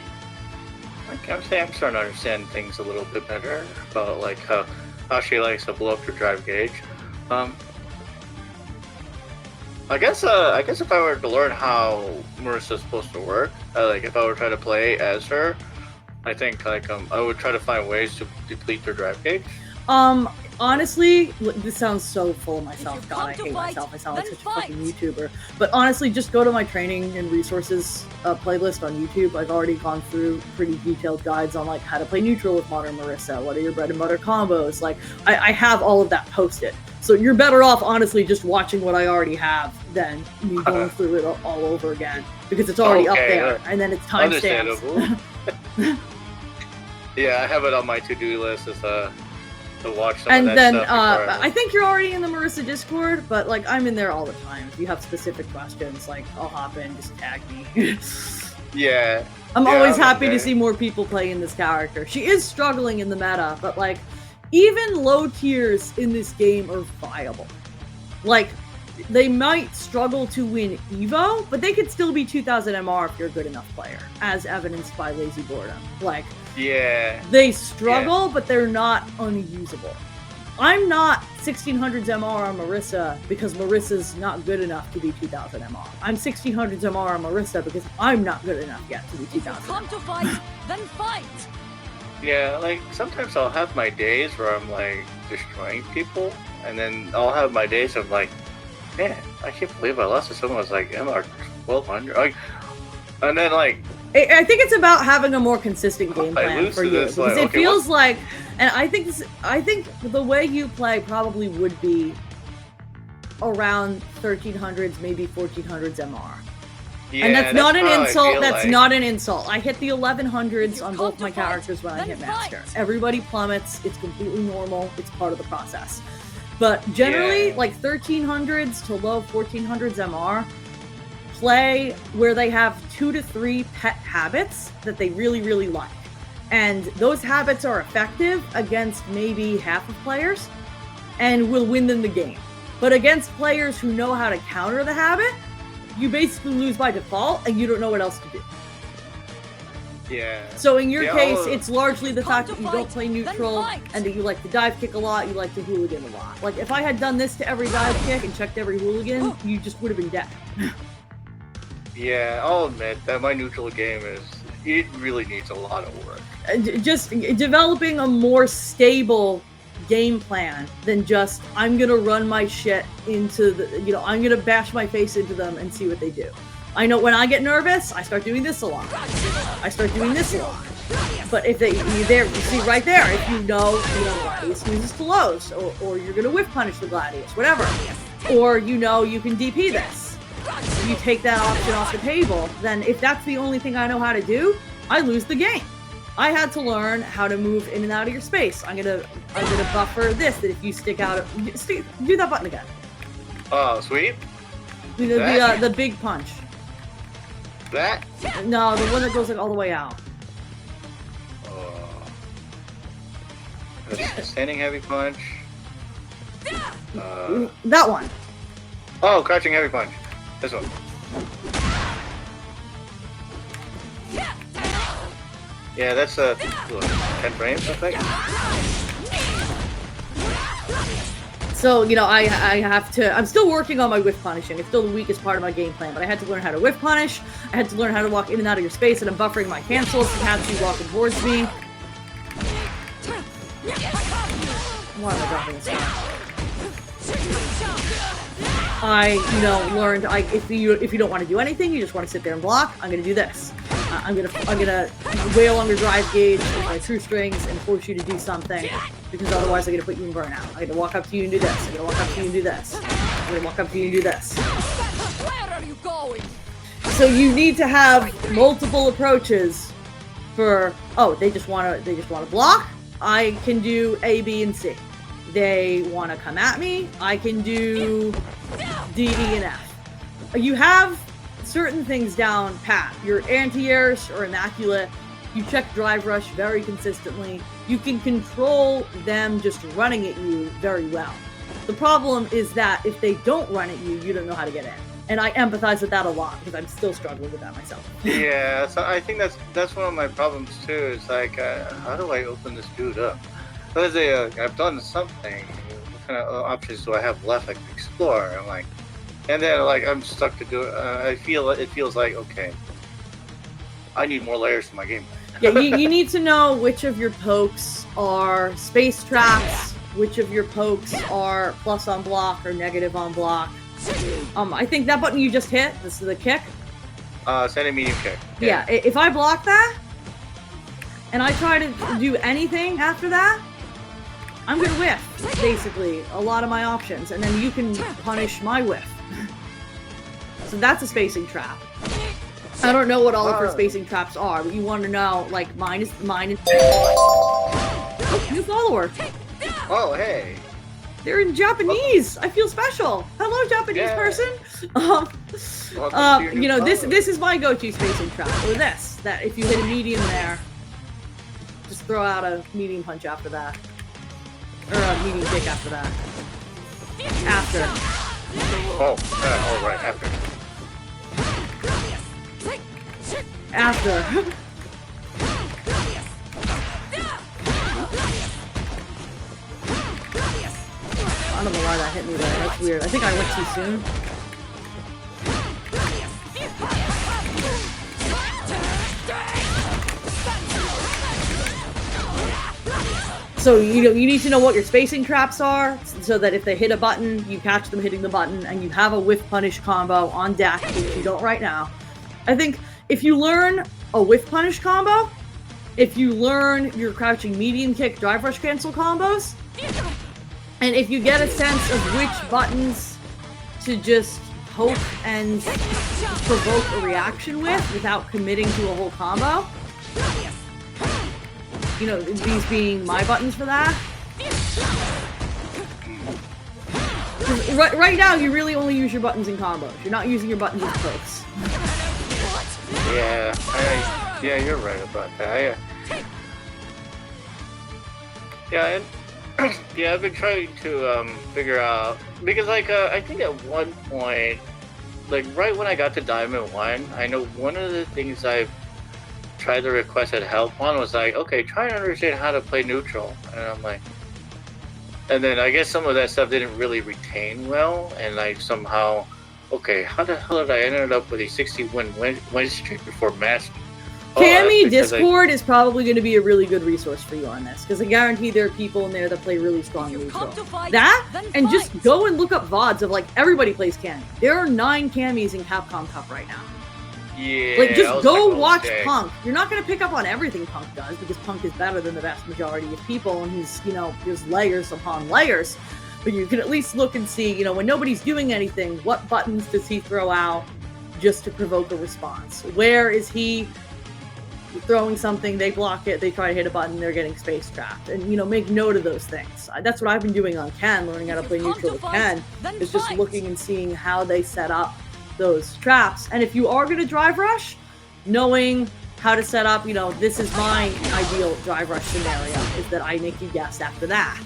I'm starting to understand things a little bit better about like how she likes to blow up your drive gauge. I guess if I were to learn how Marisa's supposed to work, like if I were to try to play as her, I think like I would try to find ways to deplete their drive gauge.
Honestly, this sounds so full of myself. God, I hate myself. I sound like such a fucking YouTuber. But honestly, just go to my training and resources playlist on YouTube. I've already gone through pretty detailed guides on like how to play neutral with modern Marisa. What are your bread and butter combos? Like, I have all of that posted. So you're better off, honestly, just watching what I already have than me going through it all over again. Because it's already up there. And then it's timestamps.
Yeah, I have it on my to-do list as to watch some
and
of that
then
stuff
I think you're already in the Marisa Discord, but like I'm in there all the time. If you have specific questions, like I'll hop in, just tag me.
Yeah.
I'm always happy to see more people playing this character. She is struggling in the meta, but like even low tiers in this game are viable. Like they might struggle to win Evo, but they could still be 2000 MR if you're a good enough player, as evidenced by Lazy Boredom. Like,
yeah,
they struggle, but they're not unusable. I'm not 1600s MR on Marisa because Marisa's not good enough to be 2000 MR. I'm 1600s MR on Marisa because I'm not good enough yet to be 2000.
Come to fight, then fight.
Yeah, like sometimes I'll have my days where I'm like destroying people, and then I'll have my days of like, man, I can't believe I lost to someone who's like MR 1200. Like, and then like,
I think it's about having a more consistent game plan for you.
This,
because
like,
it feels like, and I think the way you play probably would be around 1300s, maybe 1400s MR.
yeah,
And that's not an insult. That's
like.
not an insult. I hit the 1100s on both my characters when I hit Master. Everybody plummets. It's completely normal. It's part of the process. But generally, like 1300s to low 1400s MR, play where they have 2 to 3 pet habits that they really, really like. And those habits are effective against maybe half of players and will win them the game. But against players who know how to counter the habit, you basically lose by default and you don't know what else to do.
Yeah.
So in your case, it's largely the fact that you don't play neutral and that you like to dive kick a lot, you like to hooligan a lot. Like, if I had done this to every dive kick and checked every hooligan, you just would have been dead.
Yeah, I'll admit that my neutral game it really needs a lot of work.
Just developing a more stable game plan than just, I'm gonna run my shit into the, I'm gonna bash my face into them and see what they do. I know when I get nervous, I start doing this a lot. I start doing this a lot. But if you see right there, if you know Gladius uses to lows, or you're gonna whiff punish the Gladius, whatever. Or you can DP this. You take that option off the table, then if that's the only thing I know how to do, I lose the game. I had to learn how to move in and out of your space. I'm gonna buffer this, that if you stick out, do that button again.
Oh, sweet.
The big punch.
That?
No, the one that goes like all the way out.
Standing heavy punch.
That one.
Oh, crouching heavy punch. This one. Yeah, that's 10 frames, I think.
So, I have to, I'm still working on my whiff punishing. It's still the weakest part of my game plan, but I had to learn how to whiff punish. I had to learn how to walk in and out of your space, and I'm buffering my cancels to have you walking towards me. Why am I dropping this guy? I, learned if you don't want to do anything, you just want to sit there and block. I'm gonna do this. I'm gonna wail on your drive gauge with my true strings and force you to do something, because otherwise I'm gonna put you in burnout. I'm gonna walk up to you and do this. I'm gonna walk up to you and do this. I'm gonna walk up to you and do this.
Where are you going?
So you need to have multiple approaches for. Oh, they just want to block. I can do A, B, and C. They want to come at me. I can do D, E, and F. You have certain things down pat. Your anti-airs are immaculate. You check drive rush very consistently. You can control them just running at you very well. The problem is that if they don't run at you, you don't know how to get in. And I empathize with that a lot because I'm still struggling with that myself.
Yeah, so I think that's one of my problems too. It's like, how do I open this dude up? Because I've done something. What kind of options do I have left I can explore? I'm like, and then like I'm stuck to do it. It feels like, okay, I need more layers to my game.
Yeah, you need to know which of your pokes are space traps, which of your pokes are plus on block or negative on block. I think that button you just hit, this is the kick.
Send a medium kick.
Yeah, if I block that, and I try to do anything after that, I'm gonna whiff, basically, a lot of my options, and then you can punish my whiff. So that's a spacing trap. I don't know what all of her spacing traps are, but you want to know, like, mine is... Oh, new follower!
Oh, hey!
They're in Japanese! I feel special! Hello, Japanese person! This is my go-to spacing trap, or this, that if you hit a medium there, just throw out a medium punch after that. Or a medium kick after that. After.
Oh, right, after.
After. I don't know why that hit me there. That's weird. I think I went too soon. So you need to know what your spacing traps are, so that if they hit a button, you catch them hitting the button, and you have a whiff punish combo on deck, which you don't right now. I think if you learn a whiff punish combo, if you learn your crouching medium kick drive rush cancel combos, and if you get a sense of which buttons to just poke and provoke a reaction with without committing to a whole combo, these being my buttons for that. Right now, you really only use your buttons in combos. You're not using your buttons as pokes.
Yeah, you're right about that. I've been trying to figure out, because I think at one point, like right when I got to Diamond 1, I know one of the things I've tried to request help on was like, okay, try and understand how to play neutral, and I'm like, and then I guess some of that stuff didn't really retain well, and I somehow, okay, how the hell did I end up with a 60-win streak before Master?
Cammy Discord is probably going to be a really good resource for you on this, because I guarantee there are people in there that play really strong neutral. That, and just go and look up VODs of, like, everybody plays Cammy. There are 9 Cammys in Capcom Cup right now.
Yeah.
Like, just go watch Punk. You're not going to pick up on everything Punk does, because Punk is better than the vast majority of people, and he's, there's layers upon layers. But you can at least look and see, when nobody's doing anything, what buttons does he throw out just to provoke a response? Where is he throwing something, they block it, they try to hit a button, they're getting space trapped. And, make note of those things. That's what I've been doing on Ken, learning how to play neutral with Ken, is just looking and seeing how they set up those traps. And if you are going to drive rush, knowing how to set up, this is my ideal drive rush scenario, is that I make you guess after that.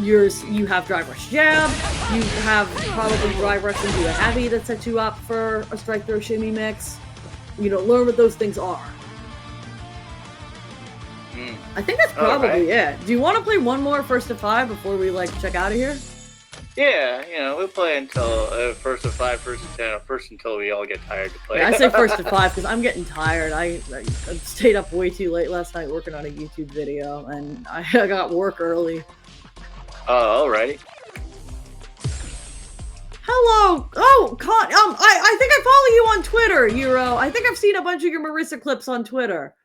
You have drive rush jab, you have probably drive rush into a heavy that sets you up for a strike throw shimmy mix. Learn what those things are. I think that's probably it. Do you want to play one more first to 5 before we check out of here?
Yeah, we'll play until first to 5, first to 10, first until we all get tired to play.
Yeah, I say first to 5 because I'm getting tired. I stayed up way too late last night working on a YouTube video, and I got work early.
Oh, alrighty.
Hello. Oh, I think I follow you on Twitter, Euro. I think I've seen a bunch of your Marisa clips on Twitter.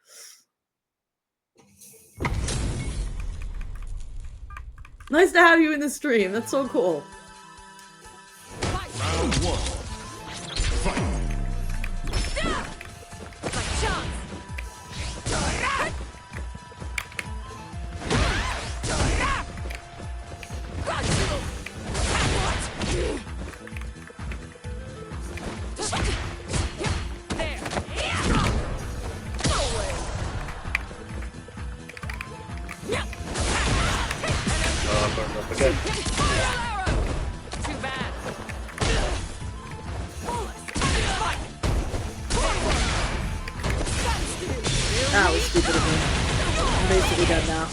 Nice to have you in the stream. That's so cool.
Round 1. Fight.
Okay.
Too bad.
That was stupid of me. I'm basically dead now.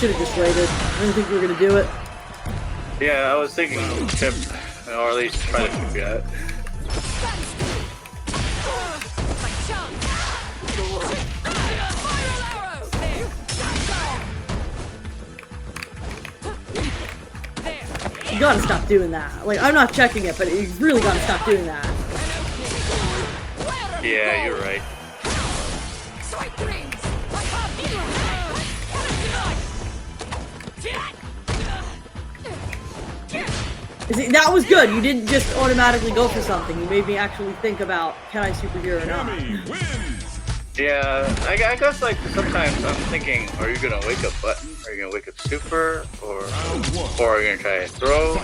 Should have just waited. I didn't think we were gonna do it.
Yeah, I was thinking tip, or at least try to keep it.
You gotta stop doing that. Like, I'm not checking it, but you really gotta stop doing that.
Yeah, you're right.
See, that was good. You didn't just automatically go for something. You made me actually think about, can I superhero or not?
Cammy wins.
Yeah, I guess like sometimes I'm thinking, are you gonna wake up button? Are you gonna wake up super? Or are you gonna try and throw?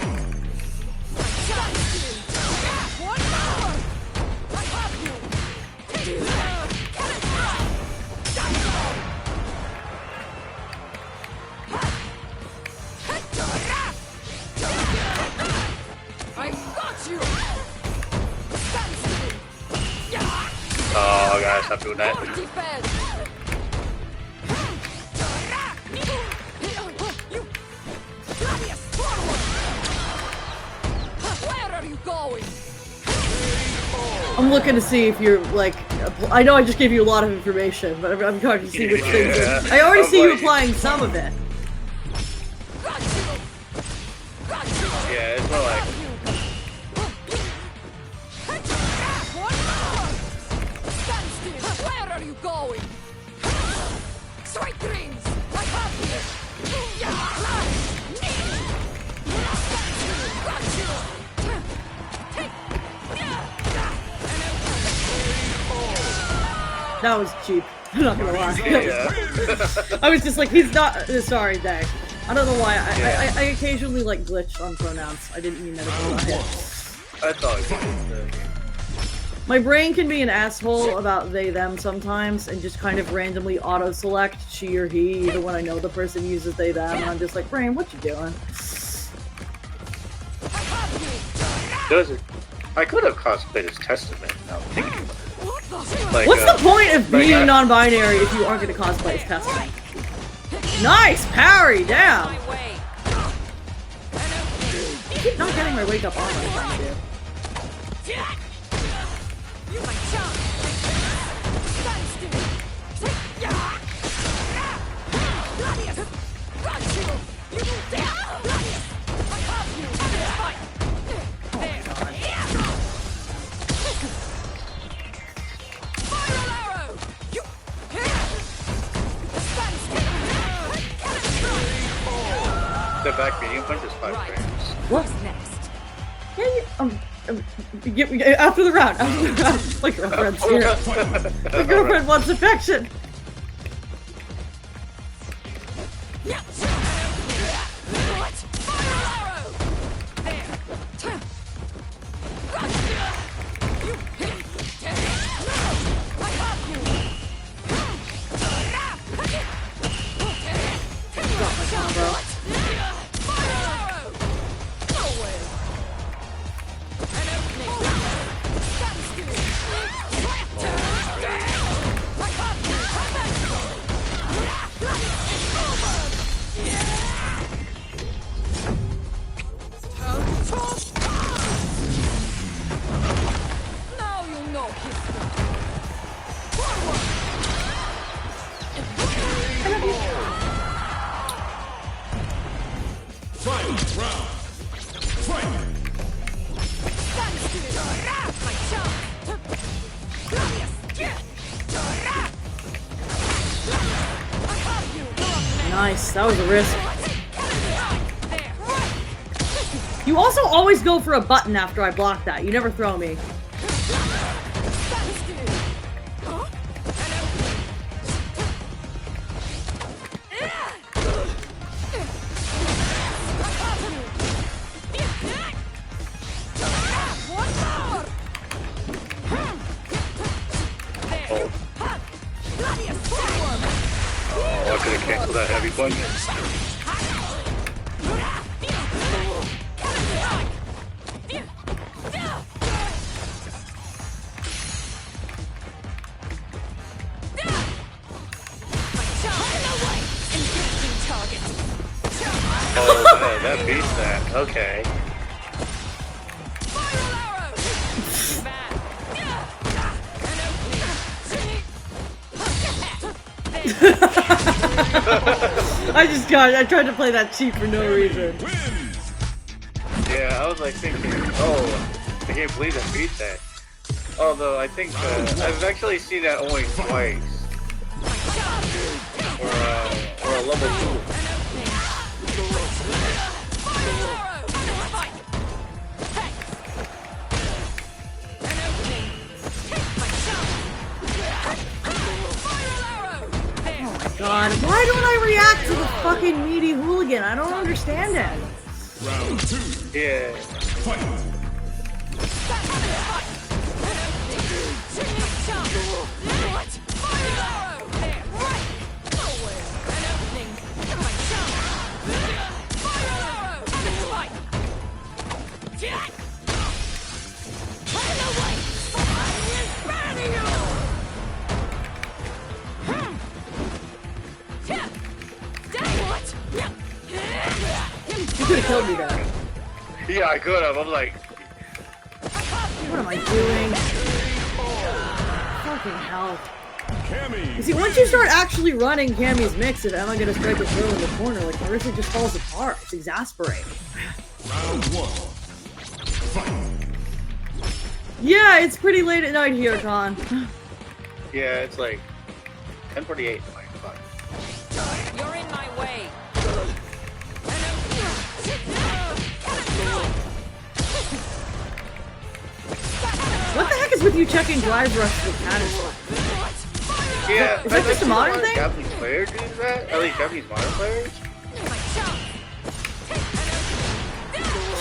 Oh, guys, stop doing that.
Where are you going?
I'm looking to see if you're like. I know I just gave you a lot of information, but I'm trying to see which things. I already see you applying some of it.
Yeah, it's more like.
Where are you going? Sweet dreams! I have
That was cheap. I'm not gonna lie.
Yeah.
I was just like, he's not. Sorry, Dag. I don't know why. I occasionally like glitch on pronouns. I didn't mean that at all.
That's all good.
My brain can be an asshole about they, them sometimes and just kind of randomly auto-select she or he, even when I know the person uses they, them, and I'm just like, brain, what you doing?
I could have cosplayed as Testament, now I'm thinking about it. Like,
What's the point of
like,
being non-binary if you aren't going to cosplay as Testament? Nice! Parry! Damn! I keep not getting my wake-up armor I'm trying to do.
The back medium punch is 5 frames.
What?
next?
Yeah, after the round. My girlfriend's here. My girlfriend wants affection. Nice. That was a risk. You also always go for a button after I block that. You never throw me.
Oh, I could have canceled that heavy punch. Oh, man, that beats that. Okay.
I tried to play that cheap for no reason.
Yeah, I was like thinking, oh, I can't believe that beat that. Although I think I've actually seen that only twice. Or a level 2.
God, why don't I react to the fucking meaty hooligan? I don't understand it.
Round 2.
Yeah.
Fight.
You could have killed me there.
Yeah, I could have. I'm like,
What am I doing? Fucking hell.
Cammy.
You see, once you start actually running Cammy's mix of am I gonna strike a throw in the corner, like Marisa just falls apart. It's exasperating.
Round 1. Fight.
Yeah, it's pretty late at night here, Con.
yeah, it's like 10:48.
You're in my way.
What the heck is with you checking drive rush with cannons?
Yeah,
Is that just a modern thing?
Japanese players do that? At least Japanese modern players?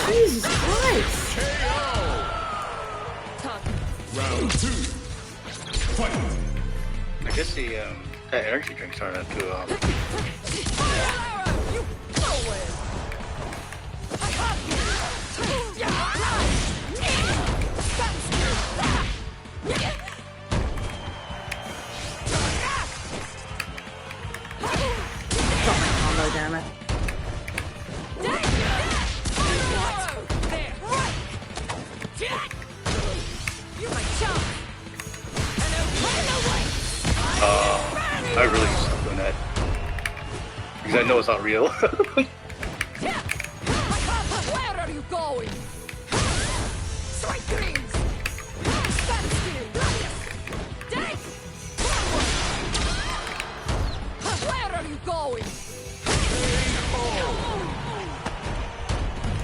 Jesus Christ!
Round 2. Fight.
I guess the that energy drinks aren't that too
Stop my combo, damn it.
I really suck doing that. Because I know it's not real.
Where are you going? Sweet dreams! Stand still! Take! Where are you going?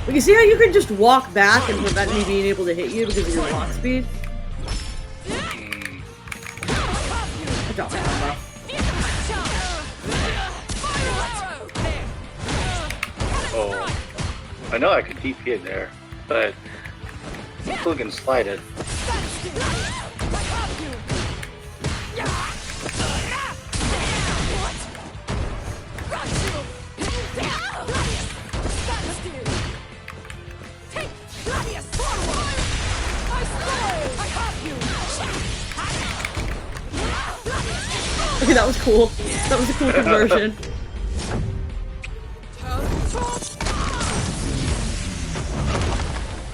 But you see how you can just walk back and prevent me being able to hit you because of your walk speed? I dropped my combo.
Oh, I know I could DP in there, but still can slide it.
Okay, that was cool. That was a cool conversion.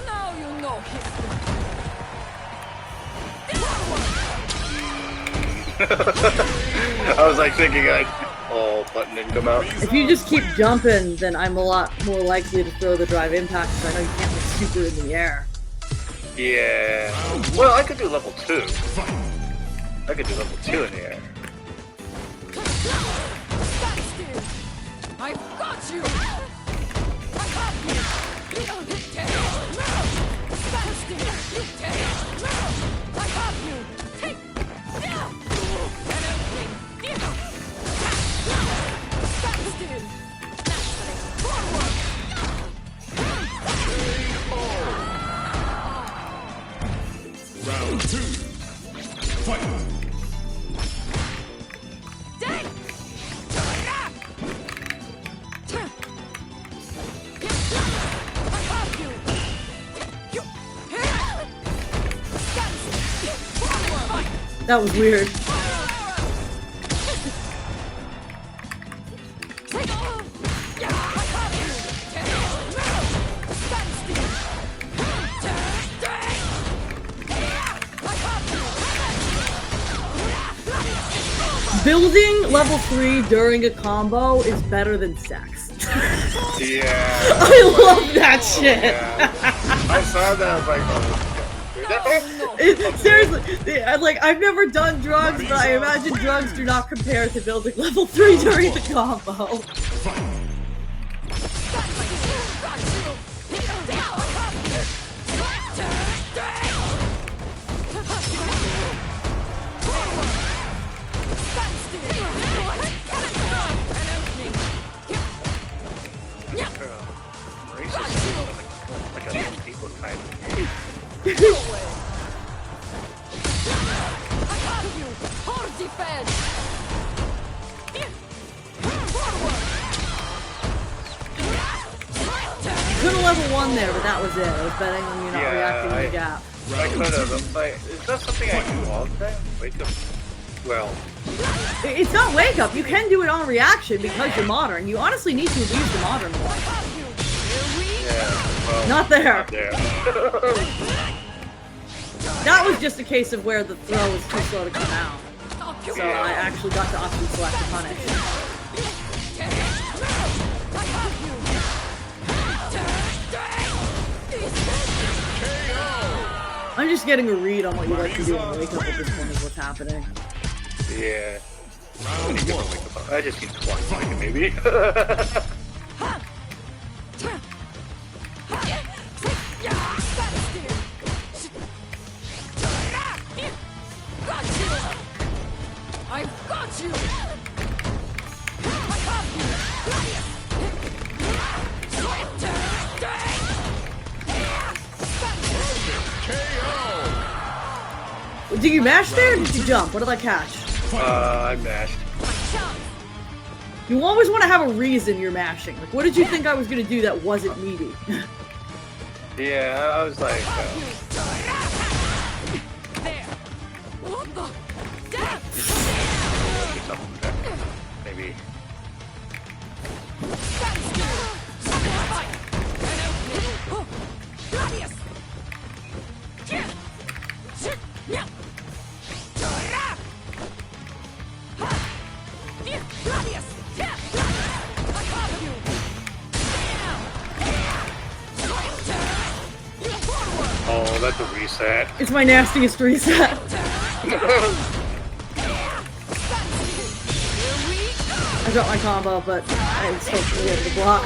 Now you know him.
I was like thinking oh, button didn't come out.
If you just keep jumping, then I'm a lot more likely to throw the drive impact because I know you can't like super in the air.
Yeah. Well, I could do level 2. I could do level 2 in the air.
you! I caught you! Bastard! I caught you! Take! An opening! Bastard! Forward!
Round 2. Fight.
Dang! I caught you!
That was weird. Building level 3 during a combo is better than sex.
Yeah.
I love that shit.
Yeah. I saw that. I was like, oh,
Seriously, like I've never done drugs, but I imagine drugs do not compare to building level 3 during the combo.
Marisa's like a people type.
Hard defense!
Could have level 1 there, but that was it. I was betting on you not
Yeah,
reacting to the gap.
I could have. Like, is that something I do all the time? Wake up. Well,
It's not wake up. You can do it on reaction because you're modern. You honestly need to abuse the modern more.
yeah. Well,
Not there.
Not there.
That was just a case of where the throw was too slow to come out. So I actually got to option select to punish. I'm just getting a read on what you like to do on wake up at this point is what's happening.
Yeah. I need to wake up. I just need to watch like maybe.
I've got you! I got you!
Did you mash there or did you jump? What did I catch?
I mashed.
You always want to have a reason you're mashing. Like, what did you think I was going to do that wasn't meaty?
Yeah, I was like,
There! What the?
maybe. Oh, that's a reset.
It's my nastiest reset. I got my combo, but I still able to block.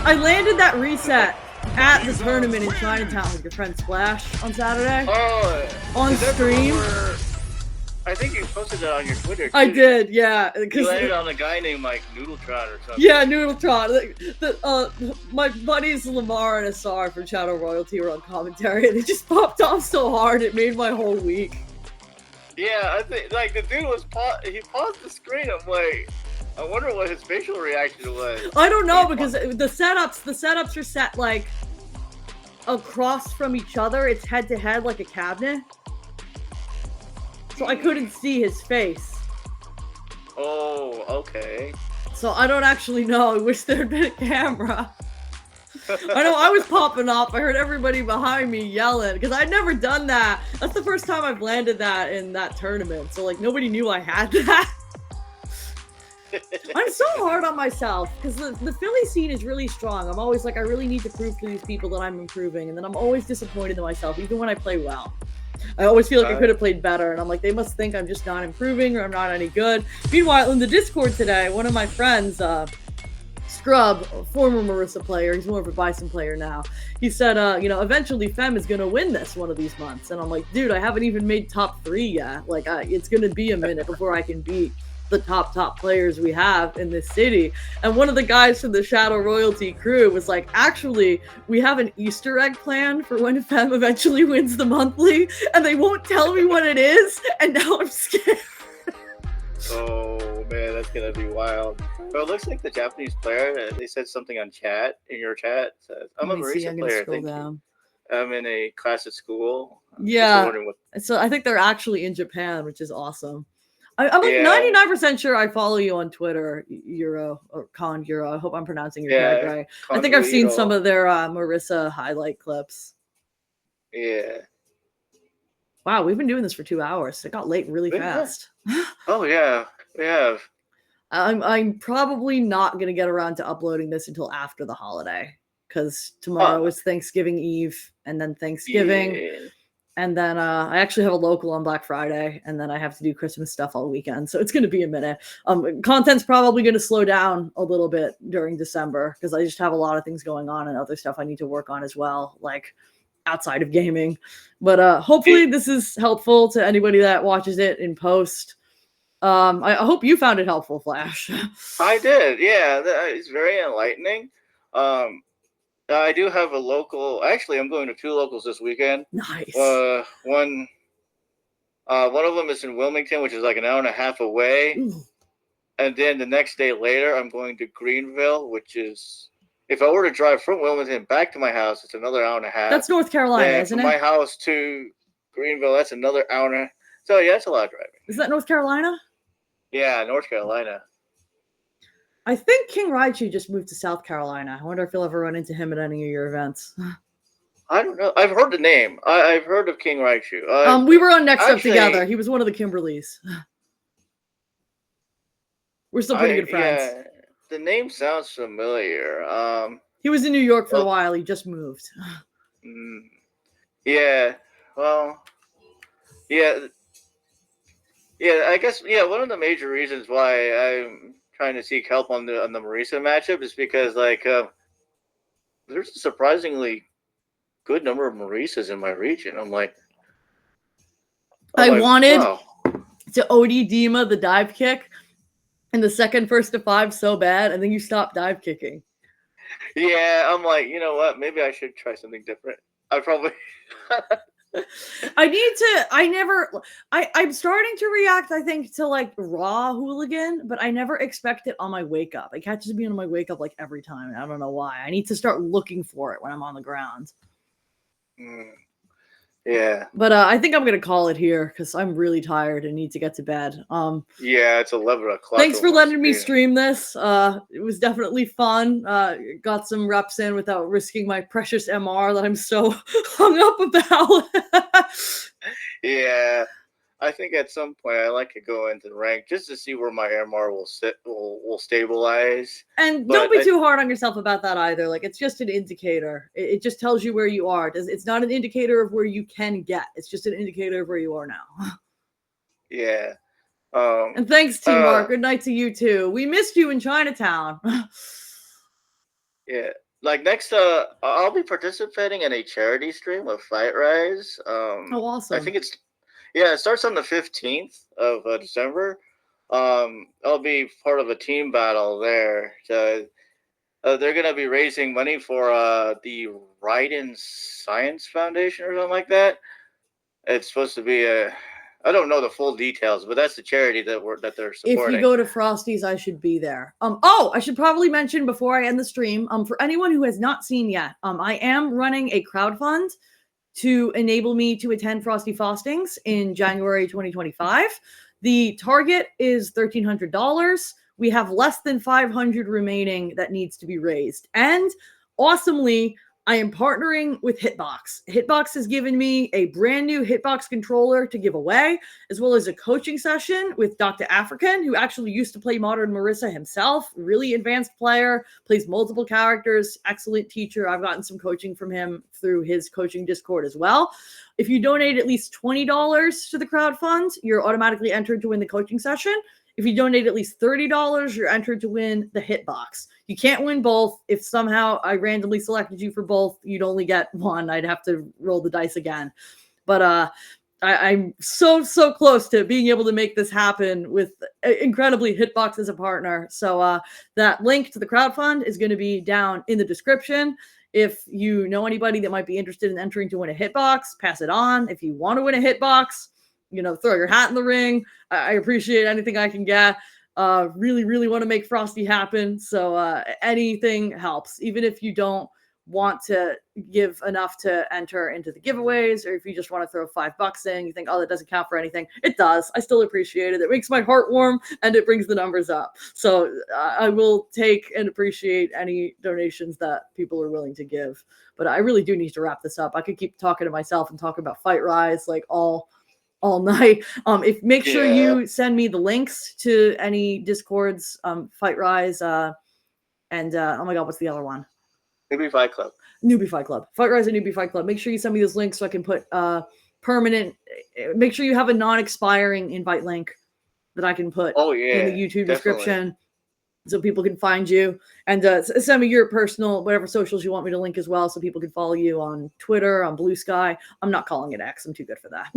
I landed that reset at the tournament in Chinatown with your friend Splash on Saturday.
Oh,
on
is that
stream.
where- I think you posted that on your Twitter.
I
too.
did, yeah.
You landed on a guy named like Noodletron or something.
Yeah, Noodletron. My buddies Lamar and Asar from Shadow Royalty were on commentary, and it just popped off so hard it made my whole week.
Yeah, I think like the dude was he paused the screen. I'm like, I wonder what his facial reaction was.
I don't know because the setups are set like across from each other. It's head to head like a cabinet. So I couldn't see his face.
Oh, okay.
So I don't actually know. I wish there had been a camera. I know I was popping off. I heard everybody behind me yelling because I'd never done that. That's the first time I've landed that in that tournament. So like nobody knew I had that. I'm so hard on myself because the Philly scene is really strong. I'm always like, I really need to prove to these people that I'm improving. And then I'm always disappointed in myself, even when I play well. I always feel like I could have played better, and I'm like, they must think I'm just not improving or I'm not any good. Meanwhile, in the Discord today, one of my friends Scrub, a former Marisa player, he's more of a Bison player now. He said, eventually Fem is gonna win this one of these months. And I'm like, dude, I haven't even made top 3 yet. Like, it's gonna be a minute before I can beat the top players we have in this city. And one of the guys from the Shadow Royalty crew was like, actually, we have an Easter egg plan for when Fem eventually wins the monthly, and they won't tell me what it is, and now I'm scared.
Oh man, that's gonna be wild. But it looks like the Japanese player, they said something on chat, in your chat, says, I'm a Marisa player, thank you. I'm in a class at school.
Yeah, so I think they're actually in Japan, which is awesome. I'm like 99% sure I follow you on Twitter, Euro, or Con Euro. I hope I'm pronouncing your tag right. I think I've seen some of their Marisa highlight clips.
Yeah.
Wow, we've been doing this for 2 hours. It got late really fast.
Oh yeah, we have.
I'm probably not gonna get around to uploading this until after the holiday, because tomorrow is Thanksgiving Eve, and then Thanksgiving.
Yeah.
And then I actually have a local on Black Friday, and then I have to do Christmas stuff all weekend. So it's going to be a minute. Content's probably going to slow down a little bit during December, because I just have a lot of things going on and other stuff I need to work on as well, like outside of gaming. But hopefully this is helpful to anybody that watches it in post. I hope you found it helpful, Flash.
I did. Yeah, it's very enlightening. I do have a local. Actually, I'm going to 2 locals this weekend.
Nice.
One of them is in Wilmington, which is like an hour and a half away.
Ooh.
And then the next day later, I'm going to Greenville, which is, if I were to drive from Wilmington back to my house, it's another hour and a half.
That's North Carolina, isn't it?
From my house to Greenville, that's another hour and a half. So yeah, it's a lot of driving.
Is that North Carolina?
Yeah, North Carolina.
I think King Raichu just moved to South Carolina. I wonder if you'll ever run into him at any of your events.
I don't know. I've heard the name. I've heard of King Raichu.
We were on Next Up together. He was one of the Kimberleys. We're still pretty good friends.
Yeah, the name sounds familiar.
He was in New York for a while. He just moved.
Yeah. Well. Yeah. Yeah. I guess. Yeah. One of the major reasons why I'm trying to seek help on the Marisa matchup is because there's a surprisingly good number of Marisas in my region. I'm like,
I wanted to OD Dima the dive kick in the second first to 5 so bad, and then you stopped dive kicking.
Yeah, I'm like, you know what? Maybe I should try something different. I probably.
I'm starting to react, I think, to like raw hooligan, but I never expect it on my wake up. It catches me on my wake up like every time. I don't know why. I need to start looking for it when I'm on the ground.
Yeah.
But I think I'm going to call it here because I'm really tired and need to get to bed.
Yeah, it's 11 o'clock.
Thanks for letting me stream this. It was definitely fun. Got some reps in without risking my precious MR that I'm so hung up about.
Yeah. I think at some point I like to go into rank just to see where my MR will stabilize.
And don't be too hard on yourself about that either. Like, it's just an indicator. It just tells you where you are. It's not an indicator of where you can get. It's just an indicator of where you are now.
Yeah.
And thanks, Team Mark. Good night to you too. We missed you in Chinatown.
Yeah. Like next, I'll be participating in a charity stream of Fight Rise.
Oh, awesome.
I think it starts on the 15th of December. I'll be part of a team battle there. So, they're going to be raising money for the Raiden Science Foundation or something like that. It's supposed to be I don't know the full details, but that's the charity that they're supporting.
If you go to Frosty's, I should be there. I should probably mention before I end the stream, for anyone who has not seen yet, I am running a crowdfund to enable me to attend Frosty Faustings in January 2025. The target is $1,300. We have less than 500 remaining that needs to be raised. And awesomely, I am partnering with Hitbox. Hitbox has given me a brand new Hitbox controller to give away, as well as a coaching session with Dr. African, who actually used to play Modern Marisa himself. Really advanced player, plays multiple characters, excellent teacher. I've gotten some coaching from him through his coaching Discord as well. If you donate at least $20 to the crowdfund, you're automatically entered to win the coaching session. If you donate at least $30, you're entered to win the hitbox. You can't win both. If somehow I randomly selected you for both, you'd only get one. I'd have to roll the dice again. But I'm so close to being able to make this happen with incredibly Hitbox as a partner. So that link to the crowdfund is going to be down in the description. If you know anybody that might be interested in entering to win a Hitbox, pass it on. If you want to win a Hitbox, throw your hat in the ring. I appreciate anything I can get. Really want to make Frosty happen. So anything helps, even if you don't want to give enough to enter into the giveaways, or if you just want to throw $5 in, you think, oh, that doesn't count for anything. It does. I still appreciate it. It makes my heart warm and it brings the numbers up. So I will take and appreciate any donations that people are willing to give. But I really do need to wrap this up. I could keep talking to myself and talking about Fight Rise like all night. Make sure you send me the links to any Discords, Fight Rise, and oh my God, what's the other one?
Newbie Fight Club.
Newbie Fight Club. Fight Rise and Newbie Fight Club. Make sure you send me those links so I can put permanent. Make sure you have a non-expiring invite link that I can put in the YouTube description so people can find you. And send me your personal, whatever socials you want me to link as well, so people can follow you on Twitter, on Blue Sky. I'm not calling it X. I'm too good for that.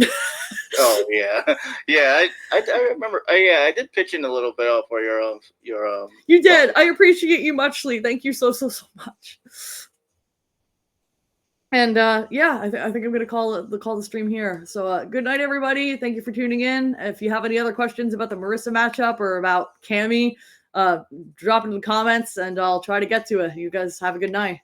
Oh yeah, yeah. I remember. I did pitch in a little bit for your
You did. I appreciate you muchly. Thank you so much. And I think I'm gonna call the stream here. So good night, everybody. Thank you for tuning in. If you have any other questions about the Marisa matchup or about Cammy, drop it in the comments and I'll try to get to it. You guys have a good night.